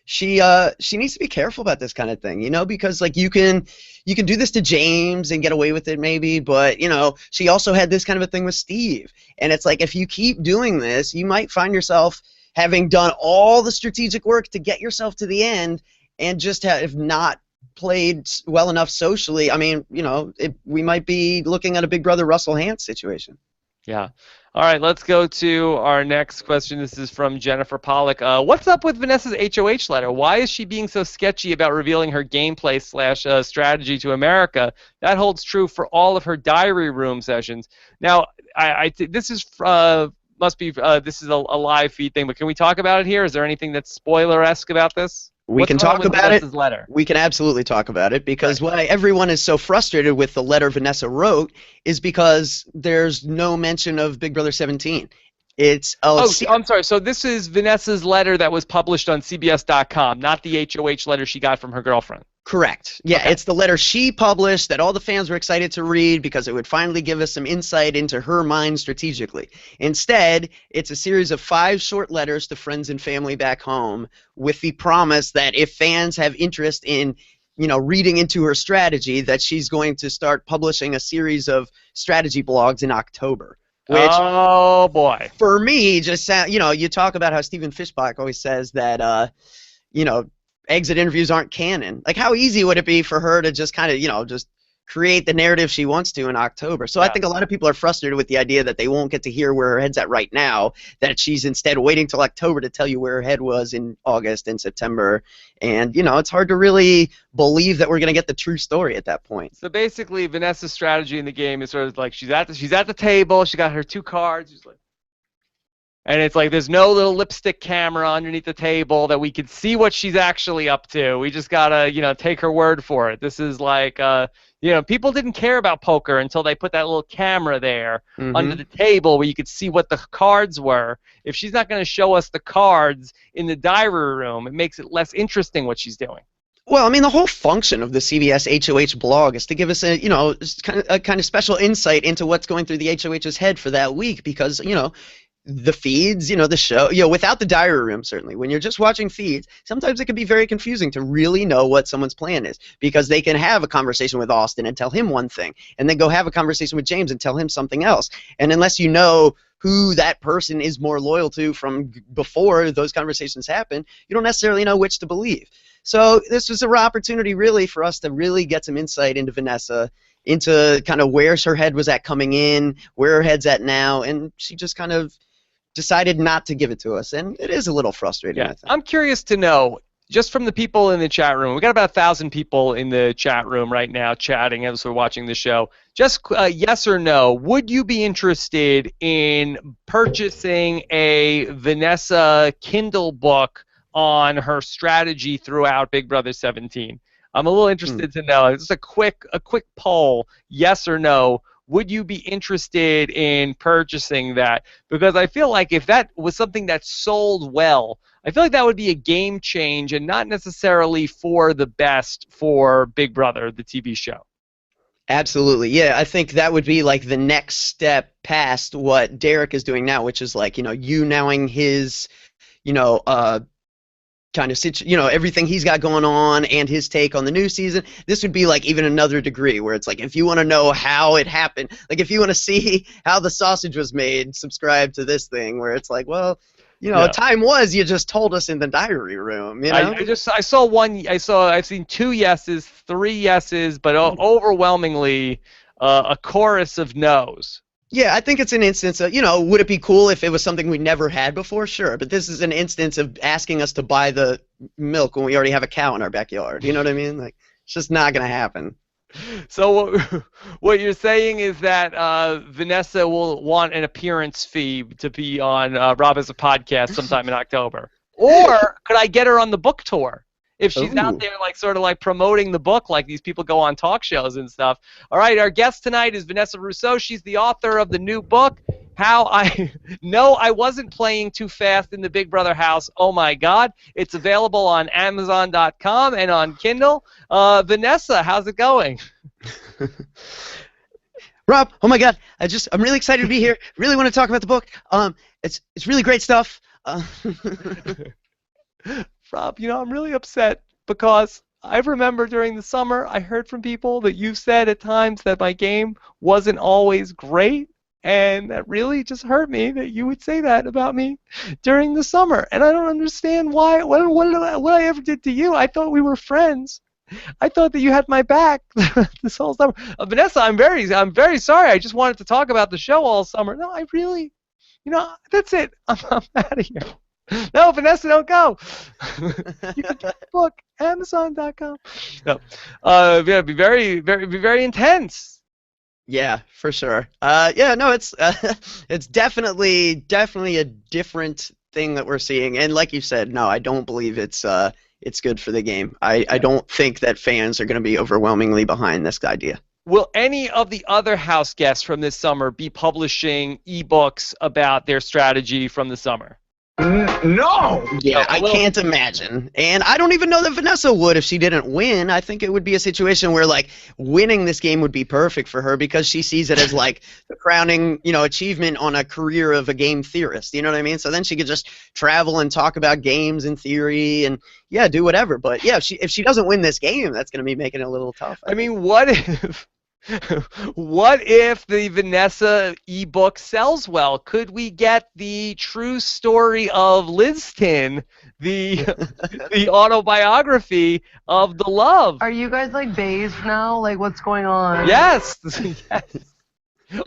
she needs to be careful about this kind of thing, because you can do this to James and get away with it maybe, but she also had this kind of a thing with Steve, and it's like if you keep doing this, you might find yourself having done all the strategic work to get yourself to the end and just have not played well enough socially. I mean, we might be looking at a Big Brother Russell Hantz situation. Yeah. All right, let's go to our next question. This is from Jennifer Pollock. What's up with Vanessa's HOH letter? Why is she being so sketchy about revealing her gameplay / strategy to America? That holds true for all of her diary room sessions. Now, this is this is a live feed thing, but can we talk about it here? Is there anything that's spoiler-esque about this? We can talk about it. Letter? We can absolutely talk about it, because why everyone is so frustrated with the letter Vanessa wrote is because there's no mention of Big Brother 17. I'm sorry. So this is Vanessa's letter that was published on CBS.com, not the HOH letter she got from her girlfriend. Correct. Yeah, okay. It's the letter she published that all the fans were excited to read because it would finally give us some insight into her mind strategically. Instead, it's a series of 5 short letters to friends and family back home with the promise that if fans have interest in, reading into her strategy, that she's going to start publishing a series of strategy blogs in October. which, oh boy, for me, just sound, you talk about how Stephen Fishbach always says that, exit interviews aren't canon. Like, how easy would it be for her to just kind of, just create the narrative she wants to in October? So I think a lot of people are frustrated with the idea that they won't get to hear where her head's at right now, that she's instead waiting till October to tell you where her head was in August and September. And, it's hard to really believe that we're going to get the true story at that point. So basically, Vanessa's strategy in the game is sort of like she's at the table. She got her 2 cards. She's like, and it's like there's no little lipstick camera underneath the table that we can see what she's actually up to. We just gotta, take her word for it. This is like, people didn't care about poker until they put that little camera there under the table where you could see what the cards were. If she's not going to show us the cards in the diary room, it makes it less interesting what she's doing. Well, I mean, the whole function of the CBS HOH blog is to give us a kind of special insight into what's going through the HOH's head for that week, because, the feeds, the show, without the diary room, certainly, when you're just watching feeds, sometimes it can be very confusing to really know what someone's plan is, because they can have a conversation with Austin and tell him one thing, and then go have a conversation with James and tell him something else. And unless you know who that person is more loyal to from before those conversations happen, you don't necessarily know which to believe. So this was an opportunity, really, for us to really get some insight into Vanessa, into kind of where her head was at coming in, where her head's at now, and she just kind of decided not to give it to us, and it is a little frustrating. Yeah, I think. I'm curious to know, just from the people in the chat room, we got about 1,000 people in the chat room right now chatting as we're watching the show. Just yes or no, would you be interested in purchasing a Vanessa Kindle book on her strategy throughout Big Brother 17? I'm a little interested to know. Just a quick poll, yes or no. Would you be interested in purchasing that? Because I feel like if that was something that sold well, I feel like that would be a game change and not necessarily for the best for Big Brother, the TV show. Absolutely. Yeah, I think that would be like the next step past what Derek is doing now, which is like, you knowing his, kind of everything he's got going on and his take on the new season. This would be like even another degree where it's like, if you want to know how it happened, like if you want to see how the sausage was made, subscribe to this thing, where it's like, well, time was you just told us in the diary room. I've seen 2 yeses, 3 yeses, but overwhelmingly a chorus of no's. Yeah, I think it's an instance of, would it be cool if it was something we never had before? Sure, but this is an instance of asking us to buy the milk when we already have a cow in our backyard. You know what I mean? Like, it's just not going to happen. So what you're saying is that Vanessa will want an appearance fee to be on Rob as a podcast sometime in October. Or could I get her on the book tour? If she's out there sort of promoting the book like these people go on talk shows and stuff. All right, our guest tonight is Vanessa Rousseau. She's the author of the new book, How I Know I Wasn't Playing Too Fast in the Big Brother House. Oh, my God. It's available on Amazon.com and on Kindle. Vanessa, how's it going? Rob, oh, my God. I'm really excited to be here. Really want to talk about the book. It's really great stuff. Rob, I'm really upset because I remember during the summer I heard from people that you said at times that my game wasn't always great, and that really just hurt me that you would say that about me during the summer. And I don't understand why. What I ever did to you? I thought we were friends. I thought that you had my back this whole summer. Vanessa, I'm very sorry. I just wanted to talk about the show all summer. No, I really, that's it. I'm out of here. No, Vanessa, don't go. You can get the book, Amazon.com. No, be very intense. Yeah, for sure. It's definitely a different thing that we're seeing. And like you said, no, I don't believe it's good for the game. I don't think that fans are going to be overwhelmingly behind this idea. Will any of the other house guests from this summer be publishing ebooks about their strategy from the summer? No! Yeah, I can't imagine. And I don't even know that Vanessa would if she didn't win. I think it would be a situation where, winning this game would be perfect for her because she sees it as, the crowning, achievement on a career of a game theorist. You know what I mean? So then she could just travel and talk about games and theory and, do whatever. But, yeah, if she doesn't win this game, that's going to be making it a little tough. I mean, what if What if the Vanessa ebook sells well? Could we get the true story of Liston, the the autobiography of the love? Are you guys like bathed now? Like what's going on? Yes, yes.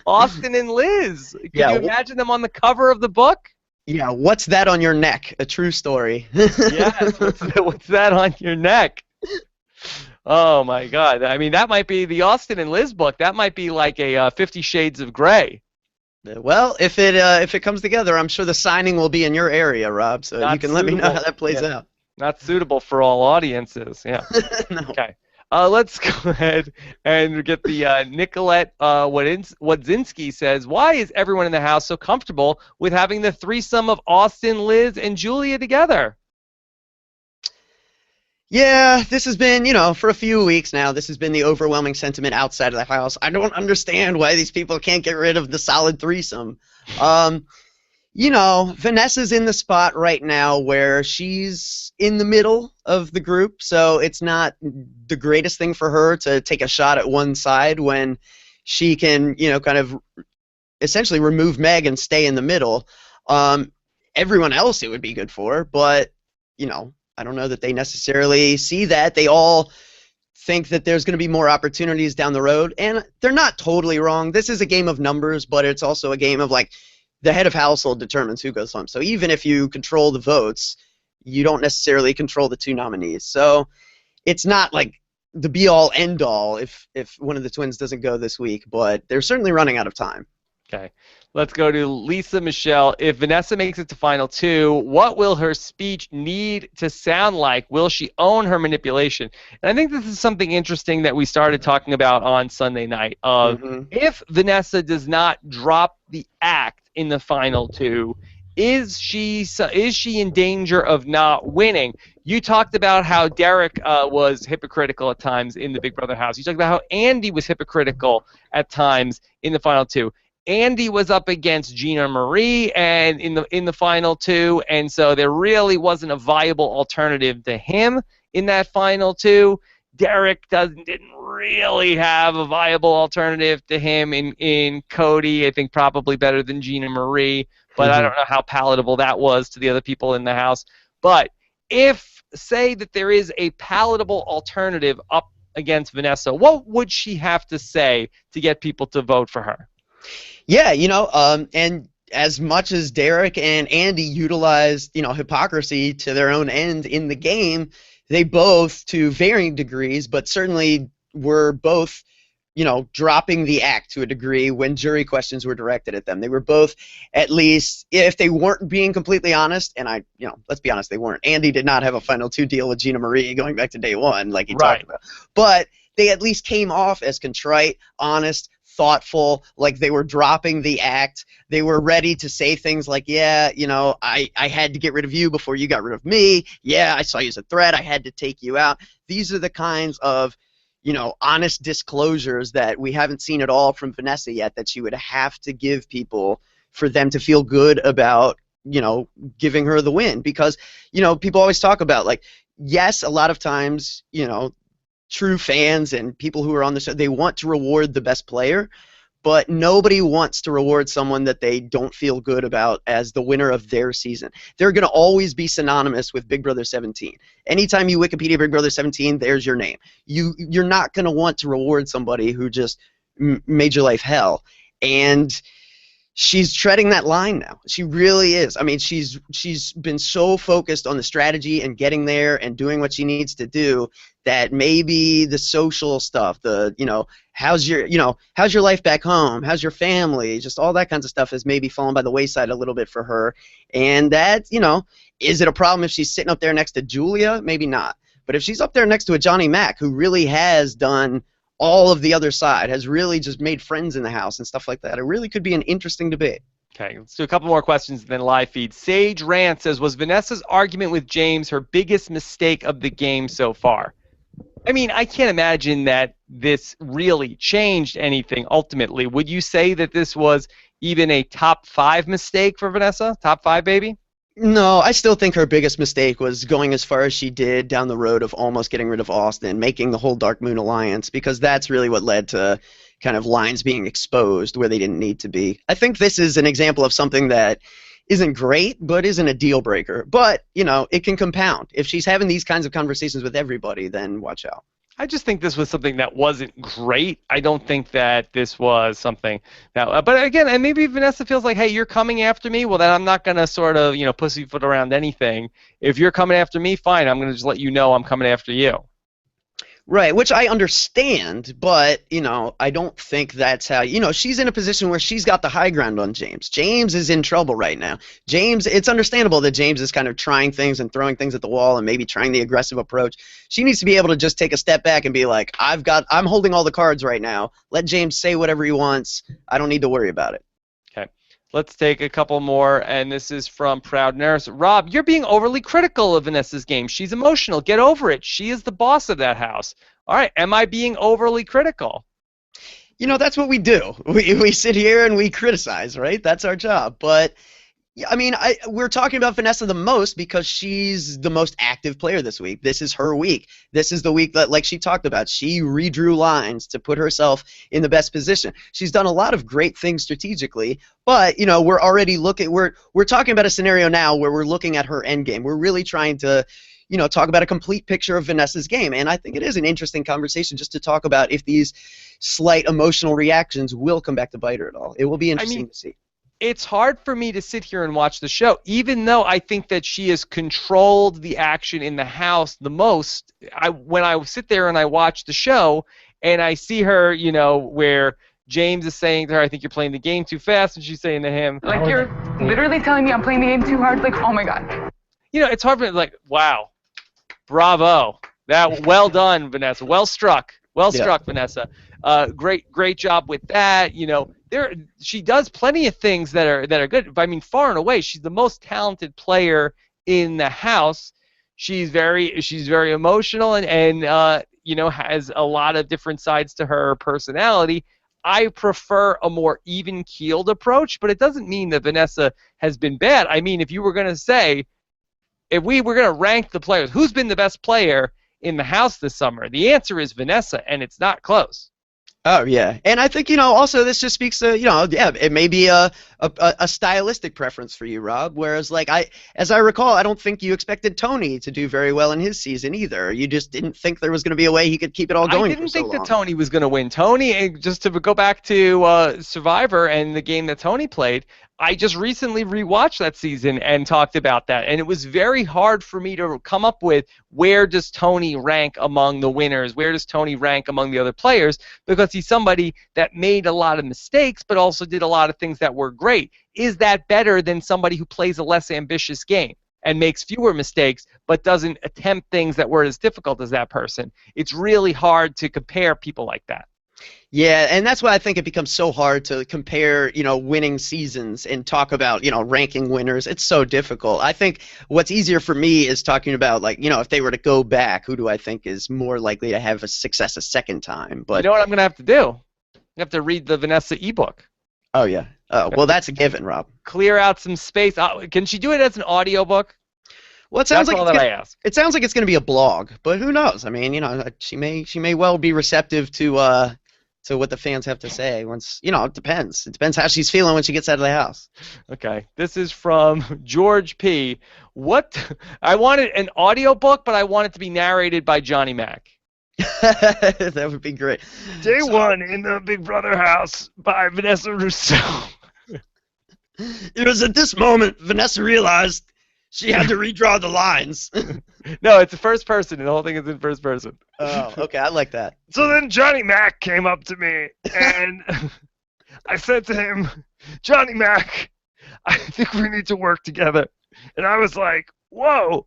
Austin and Liz. Can Yeah, you imagine them on the cover of the book? Yeah, what's that on your neck? A true story. Yes. What's that on your neck? Oh my God! I mean, that might be the Austin and Liz book. That might be like a 50 Shades of Grey. Well, if it comes together, I'm sure the signing will be in your area, Rob. So Not you can let me know suitable. how that plays Yeah. out. Not suitable for all audiences. Yeah. No. Okay. Let's go ahead and get the Nicolette Wadzinski says, why is everyone in the house so comfortable with having the threesome of Austin, Liz, and Julia together? Yeah, this has been, for a few weeks now, this has been the overwhelming sentiment outside of the house. I don't understand why these people can't get rid of the solid threesome. Vanessa's in the spot right now where she's in the middle of the group, so it's not the greatest thing for her to take a shot at one side when she can, kind of essentially remove Meg and stay in the middle. Everyone else it would be good for, but, I don't know that they necessarily see that. They all think that there's going to be more opportunities down the road, and they're not totally wrong. This is a game of numbers, but it's also a game of, like, the head of household determines who goes home. So even if you control the votes, you don't necessarily control the two nominees. So it's not like the be-all, end-all if one of the twins doesn't go this week, but they're certainly running out of time. Okay. Let's go to Lisa Michelle. If Vanessa makes it to Final 2, what will her speech need to sound like? Will she own her manipulation? And I think this is something interesting that we started talking about on Sunday night. If Vanessa does not drop the act in the Final 2, is she in danger of not winning? You talked about how Derek was hypocritical at times in the Big Brother house. You talked about how Andy was hypocritical at times in the Final 2. Andy was up against Gina Marie and in the Final 2, and so there really wasn't a viable alternative to him in that Final 2. Derek didn't really have a viable alternative to him in Cody. I think probably better than Gina Marie, but I don't know how palatable that was to the other people in the house. But if, say that there is a palatable alternative up against Vanessa, what would she have to say to get people to vote for her? Yeah, and as much as Derek and Andy utilized, hypocrisy to their own end in the game, they both, to varying degrees, but certainly were both, dropping the act to a degree when jury questions were directed at them. They were both, at least, if they weren't being completely honest, and let's be honest, they weren't. Andy did not have a Final 2 deal with Gina Marie going back to day one, like he talked about. But they at least came off as contrite, honest, thoughtful, like they were dropping the act. They were ready to say things like, yeah, I had to get rid of you before you got rid of me. Yeah, I saw you as a threat. I had to take you out. These are the kinds of, honest disclosures that we haven't seen at all from Vanessa yet, that she would have to give people for them to feel good about, giving her the win. Because, people always talk about, like, yes, a lot of times, true fans and people who are on the show, they want to reward the best player, but nobody wants to reward someone that they don't feel good about as the winner of their season. They're going to always be synonymous with Big Brother 17. Anytime you Wikipedia Big Brother 17, there's your name. You're not going to want to reward somebody who just made your life hell. And she's treading that line now. She really is. I mean, she's been so focused on the strategy and getting there and doing what she needs to do that maybe the social stuff, how's your life back home? How's your family? Just all that kinds of stuff has maybe fallen by the wayside a little bit for her. And that, is it a problem if she's sitting up there next to Julia? Maybe not. But if she's up there next to a Johnny Mac who really has done all of the other side, has really just made friends in the house and stuff like that, it really could be an interesting debate. Okay, let's do a couple more questions and then live feed. Sage Rant says, was Vanessa's argument with James her biggest mistake of the game so far? I mean, I can't imagine that this really changed anything ultimately. Would you say that this was even a top 5 mistake for Vanessa? Top 5, baby? No, I still think her biggest mistake was going as far as she did down the road of almost getting rid of Austin, making the whole Dark Moon Alliance, because that's really what led to, kind of lines being exposed where they didn't need to be. I think this is an example of something that isn't great, but isn't a deal breaker. But, it can compound. If she's having these kinds of conversations with everybody, then watch out. I just think this was something that wasn't great. I don't think that this was something that, but again, and maybe Vanessa feels like, hey, you're coming after me. Well, then I'm not going to sort of, pussyfoot around anything. If you're coming after me, fine. I'm going to just let you know I'm coming after you. Right, which I understand, but, I don't think that's how, she's in a position where she's got the high ground on James. James is in trouble right now. James, it's understandable that James is kind of trying things and throwing things at the wall and maybe trying the aggressive approach. She needs to be able to just take a step back and be like, I'm holding all the cards right now. Let James say whatever he wants. I don't need to worry about it. Okay. Let's take a couple more, and this is from Proud Nurse. Rob, you're being overly critical of Vanessa's game. She's emotional. Get over it. She is the boss of that house. All right, am I being overly critical? That's what we do. We sit here and we criticize, right? That's our job. But, we're talking about Vanessa the most because she's the most active player this week. This is her week. This is the week that, like she talked about, she redrew lines to put herself in the best position. She's done a lot of great things strategically, but, we're already we're talking about a scenario now where we're looking at her end game. We're really trying to talk about a complete picture of Vanessa's game. And I think it is an interesting conversation just to talk about if these slight emotional reactions will come back to bite her at all. It will be interesting to see. It's hard for me to sit here and watch the show, even though I think that she has controlled the action in the house the most. When I sit there and I watch the show and I see her, where James is saying to her, I think you're playing the game too fast, and she's saying to him, Like, you're literally telling me I'm playing the game too hard? Like, oh my God. It's hard for me, like, wow. Bravo! Well done, Vanessa. Well struck, Vanessa. Great job with that. She does plenty of things that are good. I mean, far and away, she's the most talented player in the house. She's very emotional and has a lot of different sides to her personality. I prefer a more even-keeled approach, but it doesn't mean that Vanessa has been bad. I mean, if you were going to say, if we were going to rank the players, who's been the best player in the house this summer? The answer is Vanessa, and it's not close. Oh, yeah. And I think, also this just speaks to, it may be a stylistic preference for you, Rob, whereas, as I recall, I don't think you expected Tony to do very well in his season either. You just didn't think there was going to be a way he could keep it all going. I didn't think that Tony was going to win. Tony, just to go back to Survivor and the game that Tony played, I just recently rewatched that season and talked about that, and it was very hard for me to come up with where does Tony rank among the winners, where does Tony rank among the other players, because he's somebody that made a lot of mistakes but also did a lot of things that were great. Is that better than somebody who plays a less ambitious game and makes fewer mistakes but doesn't attempt things that were as difficult as that person? It's really hard to compare people like that. Yeah, and that's why I think it becomes so hard to compare, winning seasons and talk about, ranking winners. It's so difficult. I think what's easier for me is talking about, if they were to go back, who do I think is more likely to have a success a second time? But you know what I'm going to have to do? I have to read the Vanessa ebook. Oh, yeah. Oh, well, that's a given, Rob. Clear out some space. Can she do it as an audiobook? Well, it sounds That's like all that I ask. It sounds like it's going to be a blog, but who knows? I mean, she may well be receptive to what the fans have to say. Once, it depends. It depends how she's feeling when she gets out of the house. Okay, this is from George P. I wanted an audiobook, but I want it to be narrated by Johnny Mac. That would be great. Day one in the Big Brother house by Vanessa Rousseau. It was at this moment Vanessa realized she had to redraw the lines. No, it's the first person. The whole thing is in first person. Oh, okay. I like that. So then Johnny Mac came up to me, and I said to him, Johnny Mac, I think we need to work together. And I was like, whoa.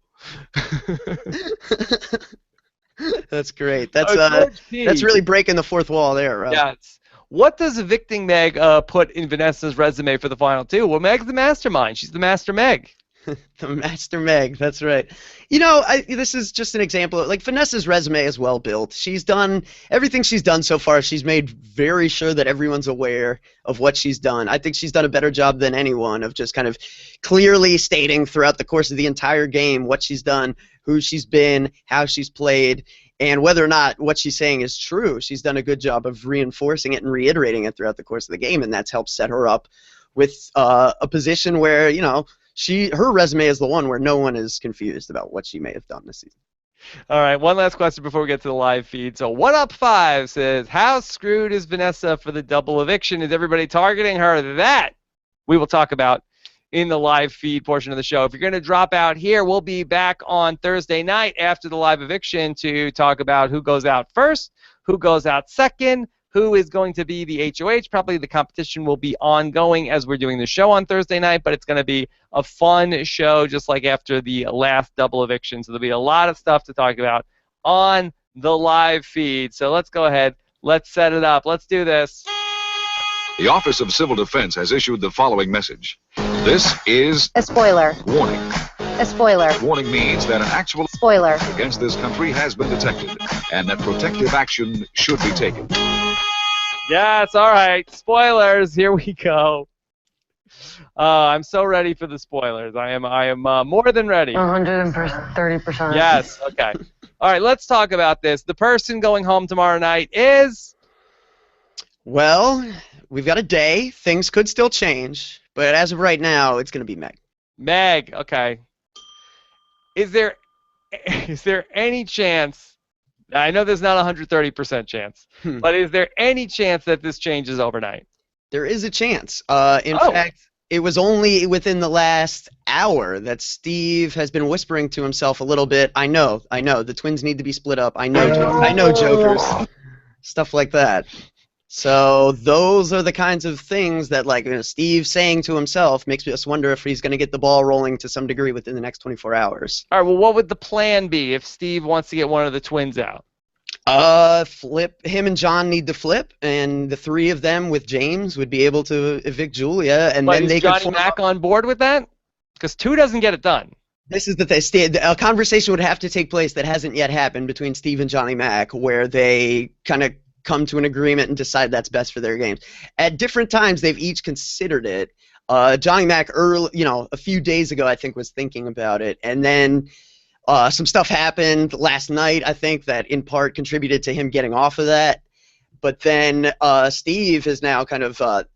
That's great. That's really breaking the fourth wall there, right? Yeah. What does evicting Meg put in Vanessa's resume for the final two? Well, Meg's the mastermind. She's the master Meg. The Master Meg, that's right. This is just an example. Vanessa's resume is well built. She's done everything she's done so far. She's made very sure that everyone's aware of what she's done. I think she's done a better job than anyone of just kind of clearly stating throughout the course of the entire game what she's done, who she's been, how she's played. And whether or not what she's saying is true, she's done a good job of reinforcing it and reiterating it throughout the course of the game, and that's helped set her up with a position where, you know, her resume is the one where no one is confused about what she may have done this season. All right, one last question before we get to the live feed. So, What Up 5 says, how screwed is Vanessa for the double eviction? Is everybody targeting her? That we will talk about in the live feed portion of the show. If you're going to drop out here, we'll be back on Thursday night after the live eviction to talk about who goes out first, who goes out second, who is going to be the HOH. Probably the competition will be ongoing as we're doing the show on Thursday night, but it's going to be a fun show just like after the last double eviction. So there'll be a lot of stuff to talk about on the live feed. So let's go ahead. Let's set it up. Let's do this. The Office of Civil Defense has issued the following message. This is a spoiler. Warning. A spoiler. Warning means that an actual spoiler against this country has been detected and that protective action should be taken. Yes, all right. Spoilers. Here we go. I'm so ready for the spoilers. I am more than ready. 130%. Yes. Okay. All right. Let's talk about this. The person going home tomorrow night is. Well, we've got a day. Things could still change, but as of right now, it's going to be Meg. Meg. Okay. Is there any chance? I know there's not a 130% chance, but is there any chance that this changes overnight? There is a chance. In fact, it was only within the last hour that Steve has been whispering to himself a little bit. I know, the twins need to be split up. I know, jokers, stuff like that. So those are the kinds of things that, like, Steve saying to himself makes us wonder if he's going to get the ball rolling to some degree within the next 24 hours. All right, well, what would the plan be if Steve wants to get one of the twins out? Flip. Him and John need to flip, and the three of them with James would be able to evict Julia, and then they could. Is Johnny Mac on board with that? Because 2 doesn't get it done. This is the thing. A conversation would have to take place that hasn't yet happened between Steve and Johnny Mac, where they kind of come to an agreement and decide that's best for their games. At different times, they've each considered it. Johnny Mac, a few days ago, I think, was thinking about it, and then some stuff happened last night, I think, that in part contributed to him getting off of that. But then Steve is now kind of,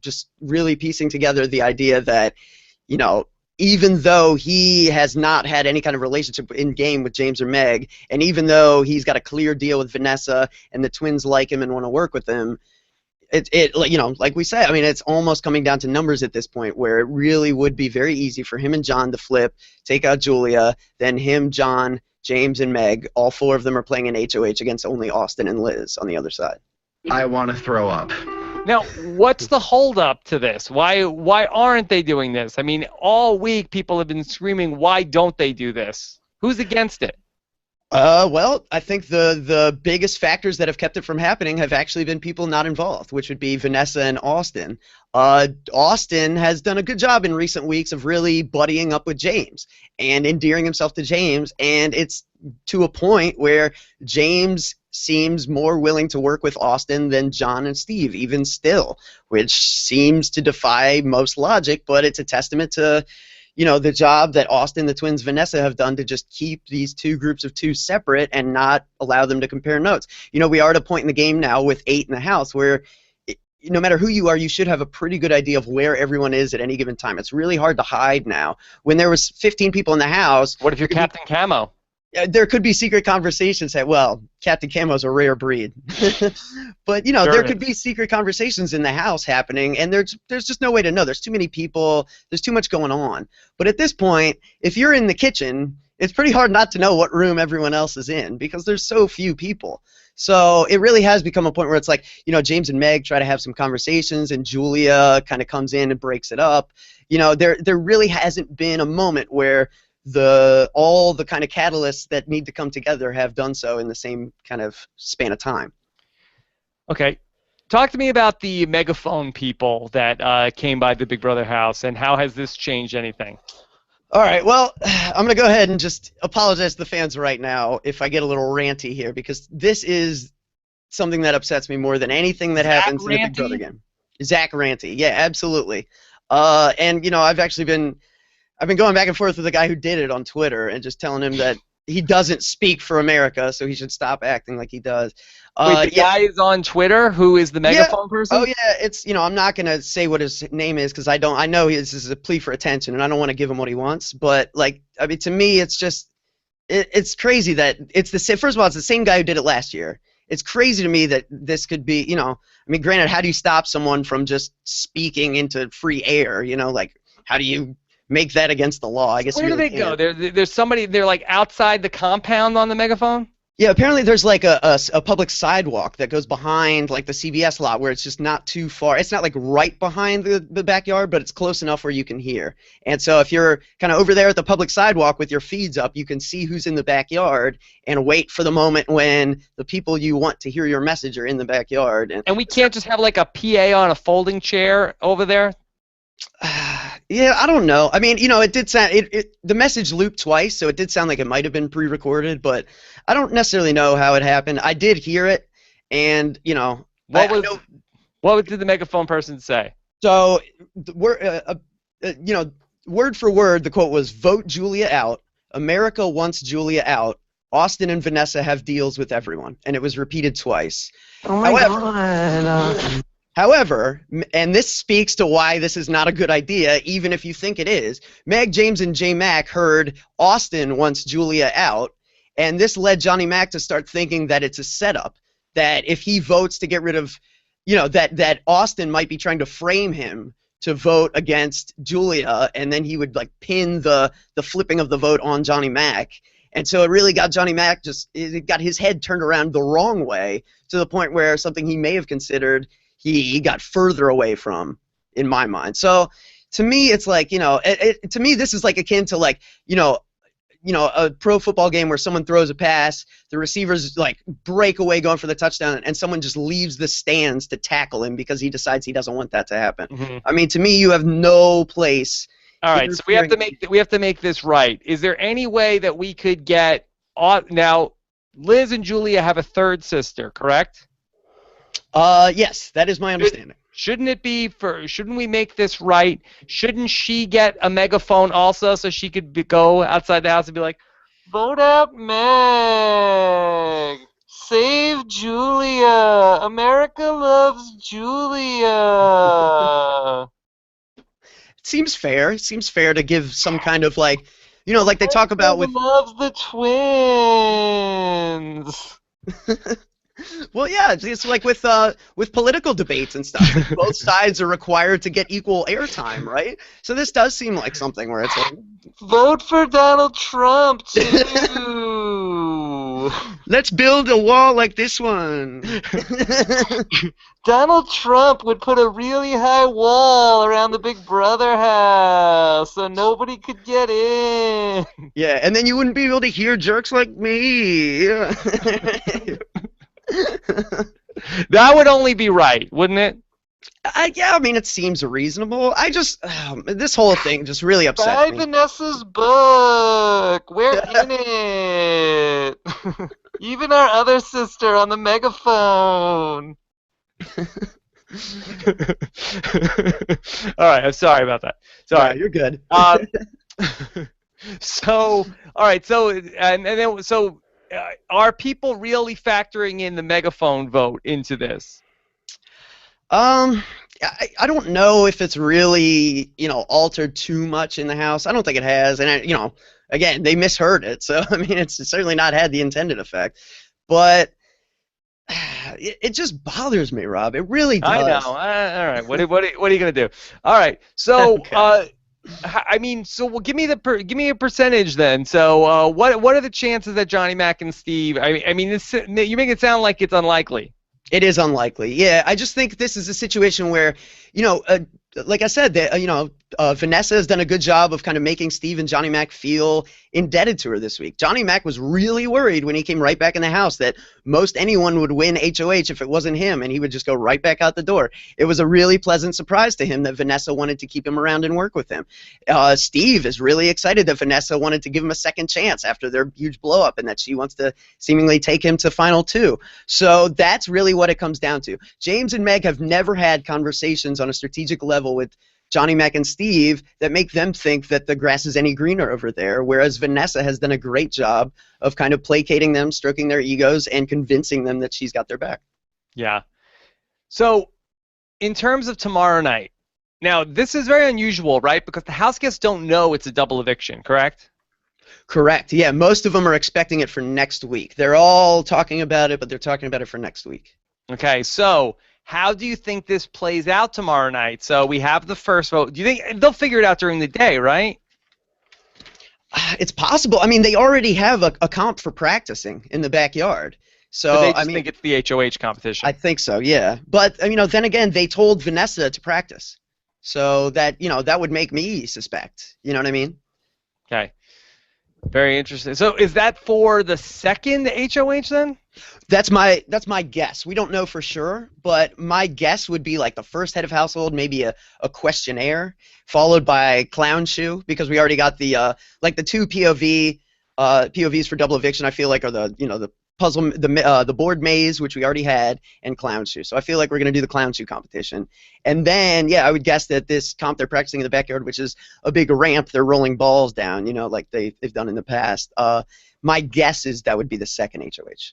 just really piecing together the idea that, even though he has not had any kind of relationship in game with James or Meg, and even though he's got a clear deal with Vanessa and the twins like him and want to work with him, like we said, I mean, it's almost coming down to numbers at this point, where it really would be very easy for him and John to flip, take out Julia, then him, John, James, and Meg. All 4 of them are playing an HOH against only Austin and Liz on the other side. I want to throw up. Now, what's the holdup to this? Why aren't they doing this? I mean, all week people have been screaming, why don't they do this? Who's against it? Well, I think the biggest factors that have kept it from happening have actually been people not involved, which would be Vanessa and Austin. Austin has done a good job in recent weeks of really buddying up with James and endearing himself to James, and it's to a point where James seems more willing to work with Austin than John and Steve, even still, which seems to defy most logic, but it's a testament to the job that Austin, the twins, Vanessa have done to just keep these 2 groups of 2 separate and not allow them to compare notes. We are at a point in the game now with 8 in the house where no matter who you are, you should have a pretty good idea of where everyone is at any given time. It's really hard to hide now. When there was 15 people in the house... What if you're Captain Camo? There could be secret conversations that, well, Captain Camo's a rare breed. But, there could be secret conversations in the house happening, and there's just no way to know. There's too many people. There's too much going on. But at this point, if you're in the kitchen, it's pretty hard not to know what room everyone else is in because there's so few people. So it really has become a point where it's like, James and Meg try to have some conversations, and Julia kind of comes in and breaks it up. There really hasn't been a moment where all the kind of catalysts that need to come together have done so in the same kind of span of time. Okay. Talk to me about the megaphone people that came by the Big Brother house, and how has this changed anything? All right, well, I'm going to go ahead and just apologize to the fans right now if I get a little ranty here, because this is something that upsets me more than anything that happens in the Big Brother game. Zach Ranty, yeah, absolutely. And, I've been going back and forth with the guy who did it on Twitter and just telling him that he doesn't speak for America, so he should stop acting like he does. Wait, the guy is on Twitter who is the megaphone person? Oh, yeah, it's, I'm not going to say what his name is because I know this is a plea for attention, and I don't want to give him what he wants, but, like, I mean, to me, it's just, it's crazy that it's first of all, it's the same guy who did it last year. It's crazy to me that this could be, I mean, granted, how do you stop someone from just speaking into free air, like, how do you make that against the law? I guess. Where do they go? There's somebody. They're like outside the compound on the megaphone. Yeah, apparently there's like a public sidewalk that goes behind like the CBS lot where it's just not too far. It's not like right behind the backyard, but it's close enough where you can hear. And so if you're kind of over there at the public sidewalk with your feeds up, you can see who's in the backyard and wait for the moment when the people you want to hear your message are in the backyard. And we can't just have like a PA on a folding chair over there? Yeah, I don't know. I mean, it did sound the message looped twice, so it did sound like it might have been pre-recorded, but I don't necessarily know how it happened. I did hear it, and what did the megaphone person say? So, word for word, the quote was, "Vote Julia out. America wants Julia out. Austin and Vanessa have deals with everyone," and it was repeated twice. Oh my God. However, and this speaks to why this is not a good idea, even if you think it is, Meg, James, and J. Mac heard Austin wants Julia out, and this led Johnny Mac to start thinking that it's a setup, that if he votes to get rid of, that Austin might be trying to frame him to vote against Julia, and then he would, like, pin the flipping of the vote on Johnny Mac. And so it really got Johnny Mac it got his head turned around the wrong way to the point where something he may have considered he got further away from, in my mind. So to me, it's like, to me, this is like akin to like, a pro football game where someone throws a pass, the receivers like break away going for the touchdown, and someone just leaves the stands to tackle him because he decides he doesn't want that to happen. Mm-hmm. I mean, to me, you have no place. All right, so we have to make this right. Is there any way that we could get now? Liz and Julia have a third sister, correct? Yes, that is my understanding. Shouldn't we make this right? Shouldn't she get a megaphone also so she could go outside the house and be like, "Vote out Meg! Save Julia! America loves Julia!" It seems fair. It seems fair to give some kind of like, like they talk about with loves the twins. Well, yeah, it's like with political debates and stuff. Both sides are required to get equal airtime, right? So this does seem like something where it's like, vote for Donald Trump too. Let's build a wall like this one. Donald Trump would put a really high wall around the Big Brother house so nobody could get in. Yeah, and then you wouldn't be able to hear jerks like me. That would only be right, wouldn't it? Yeah, I mean, it seems reasonable. This whole thing just really upsets me. Buy Vanessa's book. We're in it. Even our other sister on the megaphone. All right, I'm sorry about that. Sorry. Yeah, you're good. So, all right, so are people really factoring in the megaphone vote into this? I don't know if it's really, altered too much in the House. I don't think it has, and again, they misheard it, so I mean, it's certainly not had the intended effect. But it just bothers me, Rob. It really does. I know. All right. What are you gonna do? All right. So, okay. I mean, so give me a percentage then. So, what are the chances that Johnny Mac and Steve? I mean, you make it sound like it's unlikely. It is unlikely. Yeah, I just think this is a situation where, like I said, Vanessa has done a good job of kind of making Steve and Johnny Mac feel indebted to her this week. Johnny Mac was really worried when he came right back in the house that most anyone would win HOH if it wasn't him, and he would just go right back out the door. It was a really pleasant surprise to him that Vanessa wanted to keep him around and work with him. Steve is really excited that Vanessa wanted to give him a second chance after their huge blow-up and that she wants to seemingly take him to Final Two. So that's really what it comes down to. James and Meg have never had conversations on a strategic level with Johnny Mac and Steve that make them think that the grass is any greener over there, whereas Vanessa has done a great job of kind of placating them, stroking their egos, and convincing them that she's got their back. Yeah. So, in terms of tomorrow night, now this is very unusual, right? Because the house guests don't know it's a double eviction, correct? Correct. Yeah, most of them are expecting it for next week. They're all talking about it, but they're talking about it for next week. Okay, so how do you think this plays out tomorrow night? So we have the first vote. Do you think they'll figure it out during the day, right? It's possible. I mean, they already have a comp for practicing in the backyard. So They just I mean, think it's the HOH competition. I think so, yeah. But then again, they told Vanessa to practice, so that that would make me suspect. You know what I mean? Okay. Very interesting. So is that for the second HOH then? That's my guess. We don't know for sure, but my guess would be like the first head of household, maybe a questionnaire, followed by clown shoe, because we already got the the two POVs for double eviction. I feel like are the puzzle, the board maze, which we already had, and clown shoe. So I feel like we're gonna do the clown shoe competition, and then I would guess that this comp they're practicing in the backyard, which is a big ramp, they're rolling balls down, like they've done in the past. My guess is that would be the second HOH.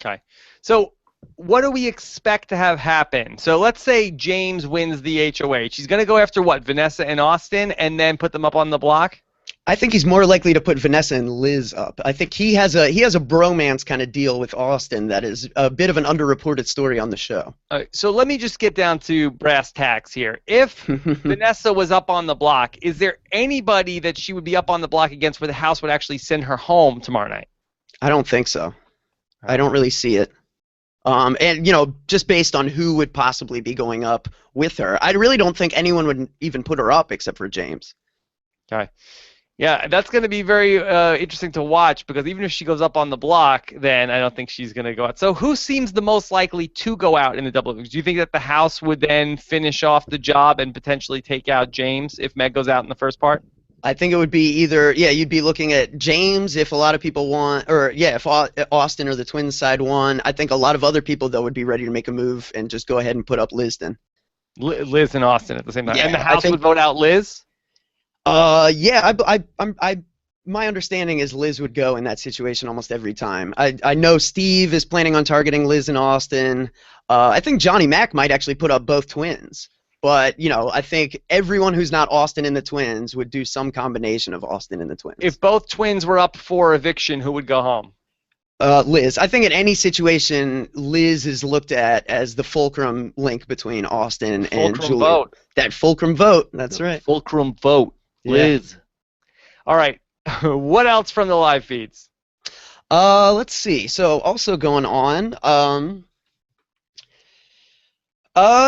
Okay. So what do we expect to have happen? So let's say James wins the HOH. He's going to go after what, Vanessa and Austin, and then put them up on the block? I think he's more likely to put Vanessa and Liz up. I think he has a bromance kind of deal with Austin that is a bit of an underreported story on the show. All right, so let me just get down to brass tacks here. If Vanessa was up on the block, is there anybody that she would be up on the block against where the house would actually send her home tomorrow night? I don't think so. I don't really see it. And just based on who would possibly be going up with her, I really don't think anyone would even put her up except for James. Okay. Yeah, that's going to be very interesting to watch, because even if she goes up on the block, then I don't think she's going to go out. So who seems the most likely to go out in the double eviction? Do you think that the house would then finish off the job and potentially take out James if Meg goes out in the first part? I think it would be either, you'd be looking at James if a lot of people want, or if Austin or the Twins side won. I think a lot of other people, though, would be ready to make a move and just go ahead and put up Liz then. Liz and Austin at the same time. Yeah, and the house would vote out Liz? My understanding is Liz would go in that situation almost every time. I know Steve is planning on targeting Liz and Austin. I think Johnny Mac might actually put up both Twins. But, I think everyone who's not Austin and the Twins would do some combination of Austin and the Twins. If both Twins were up for eviction, who would go home? Liz. I think in any situation, Liz is looked at as the fulcrum link between Austin and Julia. Vote. That fulcrum vote. That's right. Fulcrum vote. Liz. Yeah. All right. What else from the live feeds? Let's see. So also going on,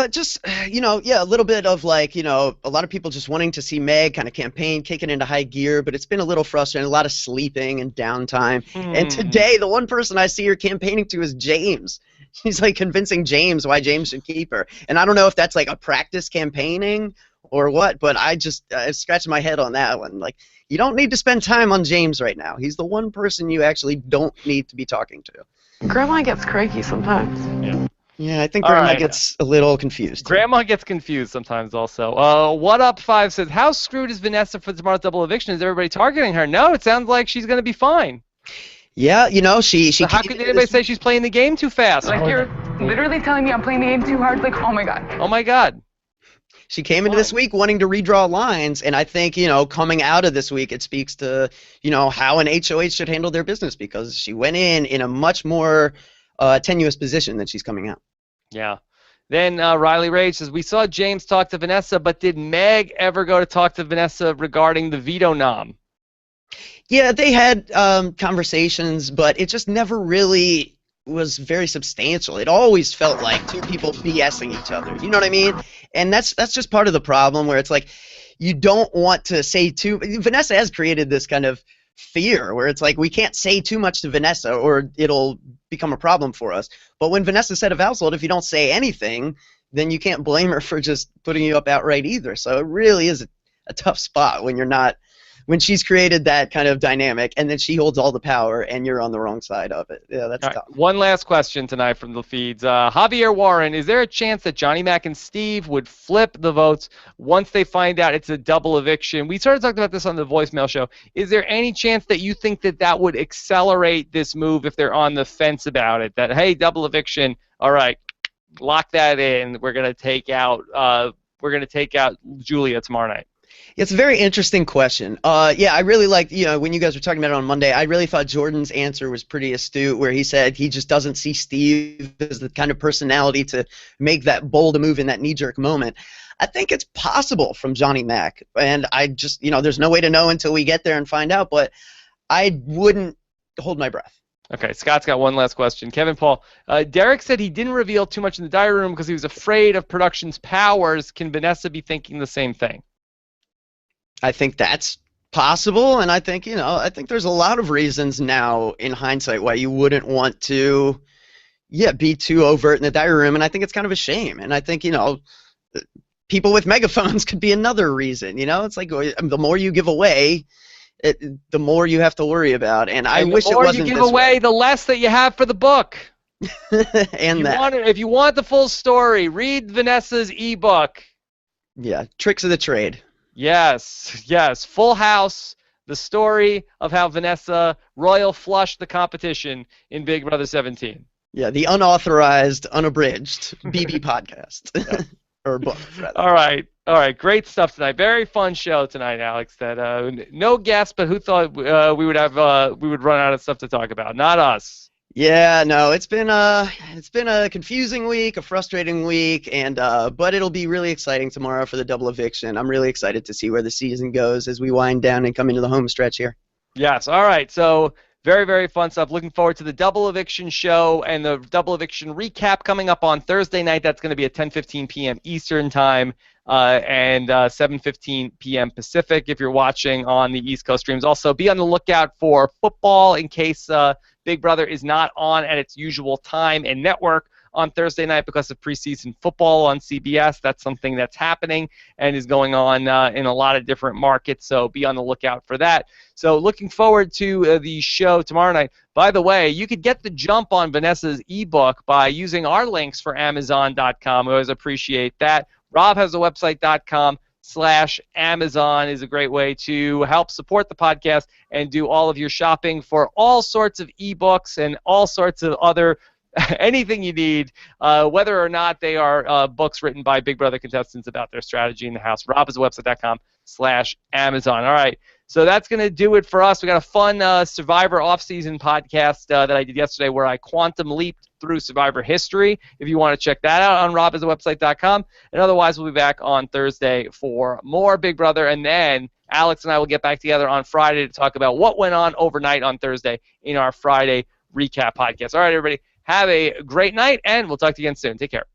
just, a little bit of a lot of people just wanting to see Meg kind of campaign, kicking into high gear, but it's been a little frustrating, a lot of sleeping and downtime. And today, the one person I see her campaigning to is James. She's convincing James why James should keep her. And I don't know if that's a practice campaigning or what, but I scratched my head on that one. You don't need to spend time on James right now. He's the one person you actually don't need to be talking to. Grandma gets cranky sometimes. Yeah. Yeah, I think Grandma gets a little confused. Grandma gets confused sometimes also. What Up 5 says, how screwed is Vanessa for tomorrow's double eviction? Is everybody targeting her? No, it sounds like she's going to be fine. Yeah, she So how could anybody say she's playing the game too fast? You're literally telling me I'm playing the game too hard? Oh my god. Oh my god. She came into this week wanting to redraw lines, and I think, coming out of this week, it speaks to, how an HOH should handle their business, because she went in a much more tenuous position than she's coming out. Yeah. Then Riley Rage says, we saw James talk to Vanessa, but did Meg ever go to talk to Vanessa regarding the veto nom? Yeah, they had conversations, but it just never really was very substantial. It always felt like two people BSing each other. You know what I mean? And that's just part of the problem, where it's you don't want to say too. Vanessa has created this kind of fear where it's we can't say too much to Vanessa or it'll become a problem for us. But when Vanessa said of household, if you don't say anything, then you can't blame her for just putting you up outright either. So it really is a tough spot when you're not when she's created that kind of dynamic, and then she holds all the power, and you're on the wrong side of it. Yeah, that's tough. One last question tonight from the feeds. Javier Warren, is there a chance that Johnny Mac and Steve would flip the votes once they find out it's a double eviction? We started talking about this on the voicemail show. Is there any chance that you think that would accelerate this move if they're on the fence about it? That, hey, double eviction, all right, lock that in. We're gonna take out Julia tomorrow night. It's a very interesting question. Yeah, I really liked, when you guys were talking about it on Monday, I really thought Jordan's answer was pretty astute, where he said he just doesn't see Steve as the kind of personality to make that bold move in that knee-jerk moment. I think it's possible from Johnny Mac, and I just, there's no way to know until we get there and find out, but I wouldn't hold my breath. Okay, Scott's got one last question. Kevin Paul, Derek said he didn't reveal too much in the diary room because he was afraid of production's powers. Can Vanessa be thinking the same thing? I think that's possible, and I think, I think there's a lot of reasons now in hindsight why you wouldn't want to, be too overt in the diary room, and I think it's kind of a shame. And I think, people with megaphones could be another reason, It's like the more you give away, the more you have to worry about, and I wish it wasn't this way. The more you give away, the less that you have for the book. And if you want the full story, read Vanessa's ebook. Yeah, Tricks of the Trade. Yes. Full House, the story of how Vanessa royal flushed the competition in Big Brother 17. Yeah, the unauthorized, unabridged BB podcast. Yeah. Or book, rather. All right. Great stuff tonight. Very fun show tonight, Alex. That no guests, but who thought we would run out of stuff to talk about? Not us. Yeah, no, it's been a confusing week, a frustrating week, and but it'll be really exciting tomorrow for the double eviction. I'm really excited to see where the season goes as we wind down and come into the home stretch here. Yes. All right. So very, very fun stuff. Looking forward to the double eviction show and the double eviction recap coming up on Thursday night. That's going to be at 10:15 p.m. Eastern time and 7:15 p.m. Pacific if you're watching on the East Coast streams. Also, be on the lookout for football in case Big Brother is not on at its usual time and network on Thursday night because of preseason football on CBS. That's something that's happening and is going on in a lot of different markets, so be on the lookout for that. So looking forward to the show tomorrow night. By the way, you could get the jump on Vanessa's ebook by using our links for Amazon.com. We always appreciate that. Rob has a website.com/Amazon is a great way to help support the podcast and do all of your shopping for all sorts of ebooks and all sorts of other anything you need, whether or not they are books written by Big Brother contestants about their strategy in the house. Rob has a website.com/Amazon. All right. So that's going to do it for us. We got a fun Survivor off-season podcast that I did yesterday where I quantum leaped through Survivor history. If you want to check that out on robhasawebsite.com. And otherwise, we'll be back on Thursday for more Big Brother. And then Alex and I will get back together on Friday to talk about what went on overnight on Thursday in our Friday recap podcast. All right, everybody. Have a great night, and we'll talk to you again soon. Take care.